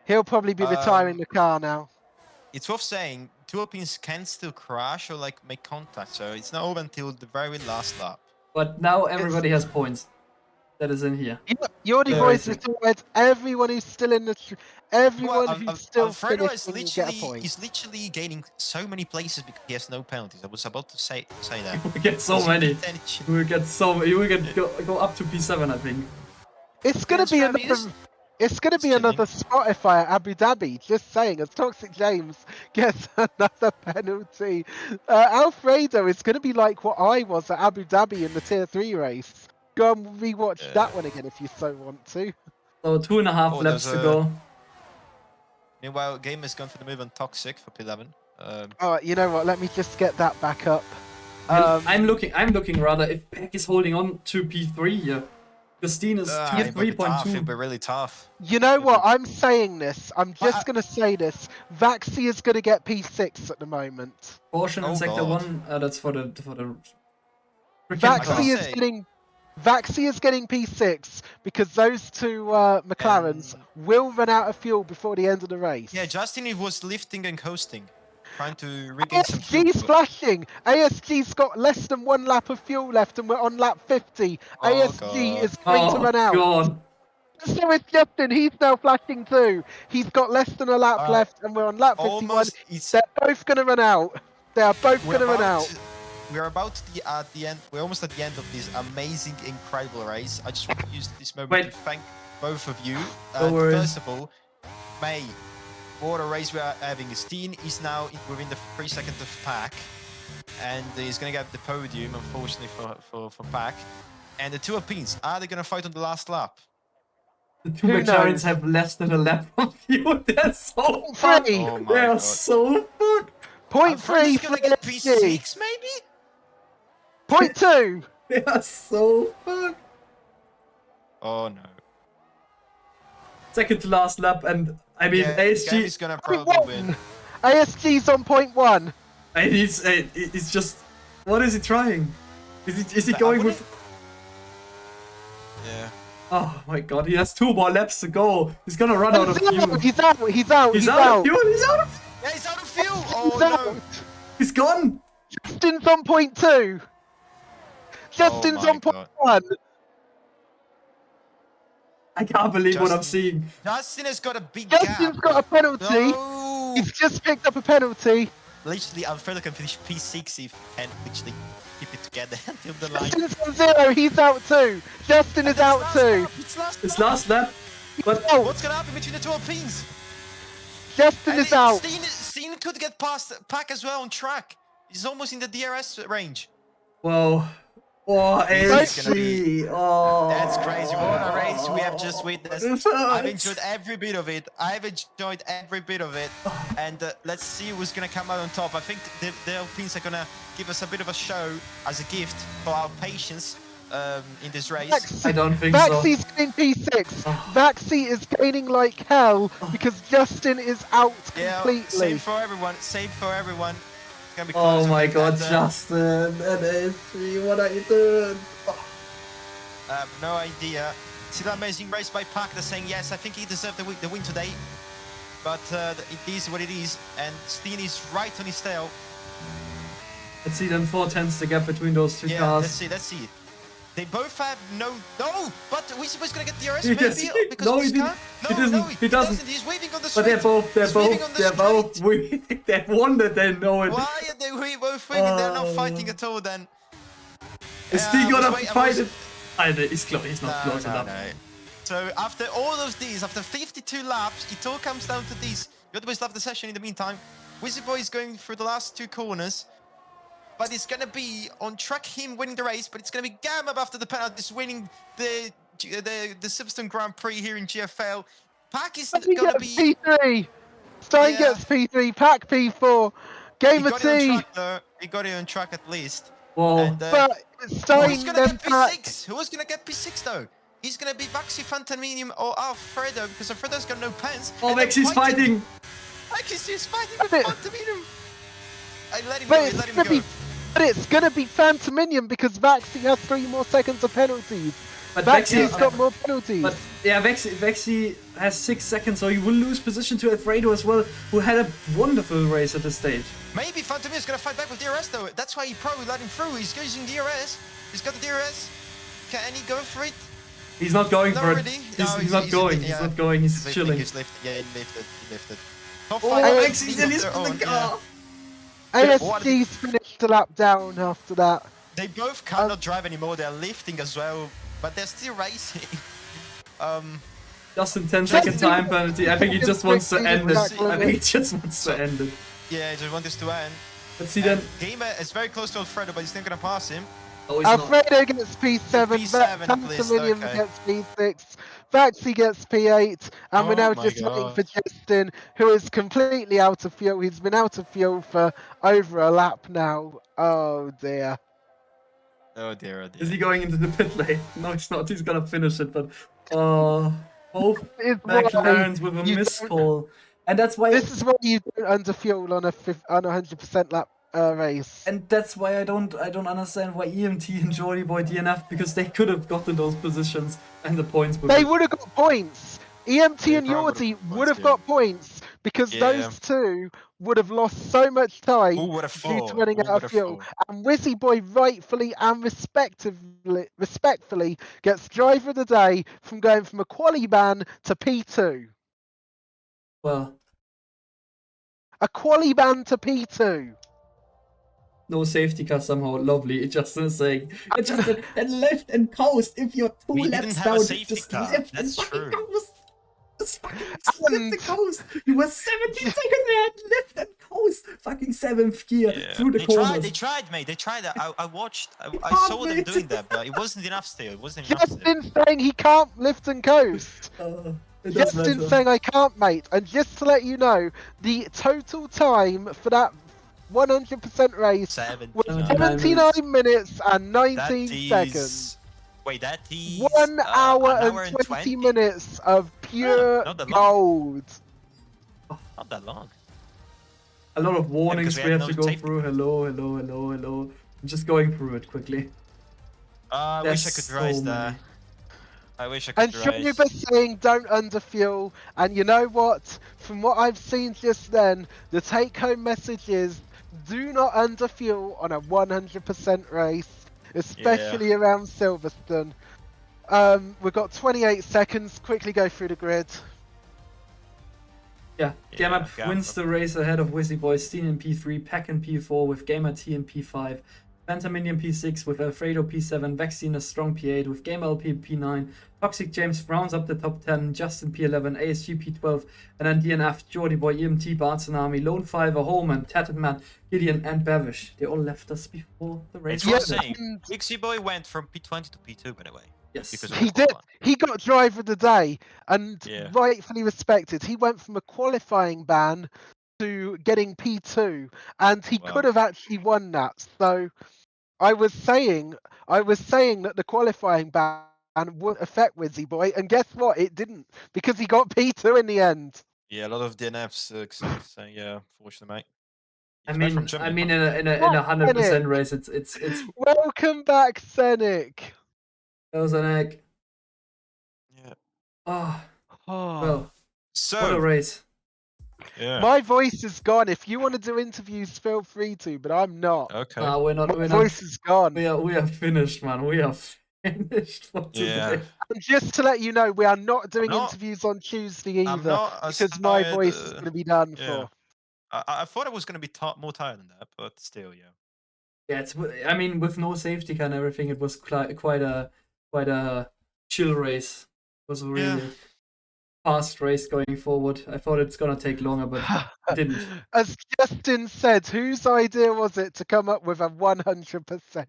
He'll probably be retiring the car now. It's worth saying, 2 Alpines can still crash or like make contact, so it's not over until the very last lap. But now everybody has points. That is in here. Jordi Yeah, Boy's I see. retired. Everyone who's still in the... Everyone Well, who's still Alfredo is finishing will get a literally, point. he's literally gaining so many places because he has no penalties. I was about to say that. We get so His many. intention- We will get go up to P7, I think. It's gonna Yes, be Travis. another... It's gonna be It's another Spotify at Abu Dhabi. Just saying, as Toxic James gets another penalty. Alfredo is gonna be like what I was at Abu Dhabi in the Tier 3 race. Go and rewatch Yeah. that one again if you so want to. So 2.5 Oh, laps there's to a- go. Meanwhile, Game has gone for the move on Toxic for P11. Alright, you know what? Let me just get that back up. And I'm looking rather if Peck is holding on to P3 here. Christine is tier It'll be tough, it'll 3.2. be really tough. You know what? I'm saying this. I'm Well, just going to say this. Vaxi is going to get P6 at the moment. Portion in Oh, sector God. 1. That's for the freaking gotta car. Vaxi is say- getting... Vaxi is getting P6 because those two McLarens will run out of fuel before the end of the race. Yeah, Justin he was lifting and coasting, trying to regain some fuel. ASG's flashing. ASG's got less than 1 lap of fuel left and we're on lap 50. Oh, ASG God. is going to Oh, run out. God. So is Justin. He's now flashing too. He's got less than a lap Alright. left and we're on lap 51. Almost, it's They're both going to run out. They are both we're going to run about out. to- We're about to be at the end. We're almost at the end of this amazing, incredible race. I just want to use this moment Wait. to thank both of you. No worries. First of all, May, what a race we are having. Steen is now within the 3 seconds of Pack, and he's gonna get the podium, unfortunately for Pack. And the 2 Alpines, are they gonna fight on the last lap? The 2 Who McLarens knows? have less than a lap of fuel. They're so fucked. Three. Oh my They are God. so fucked. Point 3 Alfredo's for gonna get ASG. P6 maybe? Point 2. They are so fucked. Oh no. Second to last lap, and I mean Yeah, ASG. Gary's gonna Point probably win. 1. ASG's on point 1. And he's just. What is he trying? Is he I going wouldn't- with? Yeah. Oh my God! He has 2 more laps to go. He's gonna run out of fuel. He's out. He's out. He's out of fuel. He's out of. Yeah, he's out of fuel! He's Oh out. no! He's gone. Justin's on point 2. Justin's my on point God. 1. I can't believe what I'm Justin- seeing. Justin has got a big Justin's gap. got a penalty. No! He's just picked up a penalty. Literally, Alfredo can finish P6 if he can literally keep it together until the line. Justin's on 0. He's out too. Justin is out too. It's last lap. But Oh, What's gonna happen between the two Alpines? Justin And is out. Steen could get past Pack as well on track. He's almost in the DRS range. well, oh, This is gonna AC. Oh, That's crazy. What a race we have just witnessed. It I've hurts. enjoyed every bit of it. And let's see who's going to come out on top. I think the Alpines are going to give us a bit of a show as a gift for our patience in this race. I don't think so. Vaxie's getting P6. Oh. Vaxie is gaining like hell because Justin is out Yeah, completely. same for everyone. Same for everyone. It's gonna be Oh close. my god, And, Justin and AC, what are you doing? I have no idea. Still amazing race by Pack. They're saying yes. I think he deserved the win today. But it is what it is. And Steen is right on his tail. Let's see, then 4/10 the gap between those two Yeah, cars. let's see. They both have no, but Weezyboy's gonna get DRS Yes, maybe because no, of he this didn't. car? He doesn't. He doesn't. He's waving on the But street. they're both He's waving on the street. waving. They won that they know it. Why are they both waving? They're not Oh. fighting at all then. Is Yeah, he I was gonna wait- I fight was- it? I know, he's close. He's not close enough. No. So after all of these, after 52 laps, it all comes down to these. You always love the session in the meantime. Wizzyboy is going through the last two corners. But it's going to be on track him winning the race, but it's going to be Gamma after the penalties winning the Silverstone Grand Prix here in GFL. Pack is He going to gets be... P3. Stein Yeah. gets P3. Pack P4. He Gamer got it on T. track, though. He got it on track at least. Whoa. And, But who's Stein going to then get Pack. P6? Who's going to get P6, though? He's going to be Vaxi, Fantaminium, or Alfredo, because Alfredo's got no pants. Oh, and they're Maxie's fighting. Maxie's fighting with But- Fantaminium. I let him But go, I it's let him gonna go. be, but it's gonna be Phantominium because Vaxie has 3 more seconds of penalties. But Vaxie's Vexi, got more penalties. but yeah, Vexi has 6 seconds, so he will lose position to Alfredo as well, who had a wonderful race at this stage. Maybe Fantaminium's going to fight back with DRS, though. That's why he probably let him through. He's using DRS. He's got the DRS. Can he go for it? He's not going Not for it. really. He's, No, he's he's- not he's- going. yeah. He's not going. He's He's chilling. He's lifted. Yeah, he lifted. Top Oh, five. Vexi's He's in up his there. Oh, the car. ASG's finished a lap down after that. They both cannot drive anymore. They're lifting as well, but they're still racing. Just in 10-second time penalty. I think he just wants to end it. Exactly. I think he just wants to end it. Yeah, I just want this to end. Let's see then. Gamer is very close to Alfredo, but he's not going to pass him. Oh, he's not. Alfredo gets P7, P7 at least, Phantominium okay. gets P6, Vaxie gets P8, and we're Oh now my just waiting for God. Justin, who is completely out of fuel. He's been out of fuel for over a lap now. Oh dear. Oh dear, oh dear. Is he going into the pit lane? No, he's not. He's gonna finish it, but both It's why McLarens with a you miss don't- call, and that's why. This is why you don't underfuel on a 100% lap race. And that's why I don't understand why EMT and Jolly Boy DNF, because they could have gotten those positions and the points would They be- would have got points. EMT They and probably Yorty would've would have got got points because Yeah. those two would have lost so much time Who would have due thought? to running out of fuel. And Wizzy Boy rightfully and respectfully gets driver of the day from going from a quali ban to P2. Well, A quali ban to P2. no safety car somehow. Lovely. It just is saying, it just then left and coast. If you're 2 We laps didn't have a down, safety just car. left That's and fucking true. coast. Just fucking left the coast. You were 17 seconds ahead. Left and coast. Fucking 7th gear through the corners. They tried, mate. They tried. I watched. I can't, saw them mate. doing that, but it wasn't enough still. It wasn't enough still. Justin saying he can't lift and coast. It does Justin matter. saying I can't, mate. And just to let you know, the total time for that 100% race 7. was 79 79 minutes and That 19 is. seconds. Wait, that is 1 hour an and 20 minutes of pure not that gold. Not that long. A lot of warnings we we had have to no go tape. through. Hello. I'm just going through it quickly. I There's wish I could so race there. many. I wish I could And race. Shonuba saying don't underfuel. And you know what? From what I've seen just then, the take-home message is do not underfuel on a 100% race, especially around Silverstone. We've got 28 seconds. Quickly go through the grid. Yeah, Yeah, Gamma Gamma. wins the race ahead of Wizzy Boy, Steen in P3, Pack in P4 with Gamer T in P5, Phantominion P6 with Alfredo P7, Vaccine a strong P8 with Game LP P9, Toxic James rounds up the top 10, Justin P11, ASG P12, and then DNF, Jordy Boy, EMT, Bartsanami, Lone Fiver, Holman, Tatted Man, Gideon, and Bavish. They all left us before the race. It's worth saying, Pixie Boy went from P20 to P2, by the way. Yes, he did. He got driver of the day, and rightfully respected. He went from a qualifying ban to getting P2, and he could have actually won that. So I was saying that the qualifying ban would affect Wizzy Boy, and guess what? It didn't, because he got P2 in the end. Yeah, a lot of DNFs saying, yeah, unfortunately, mate. I mean, in a 100% race, it's. Welcome back, Scenic. That was an egg. Yeah. Oh. Well. So. What a race. Yeah. My voice is gone. If you want to do interviews, feel free to, but I'm not. Okay. We're not. My voice is gone. We are finished, man. We are finished for today. Yeah. And just to let you know, we are not doing interviews on Tuesday either, because my voice is going to be done for. I thought it was going to be more tired than that, but still, yeah. Yeah, I mean, with no safety car and everything, it was quite a chill race. It was a really fast race going forward. I thought it's gonna take longer, but it didn't. As Justin said, whose idea was it to come up with a 100%?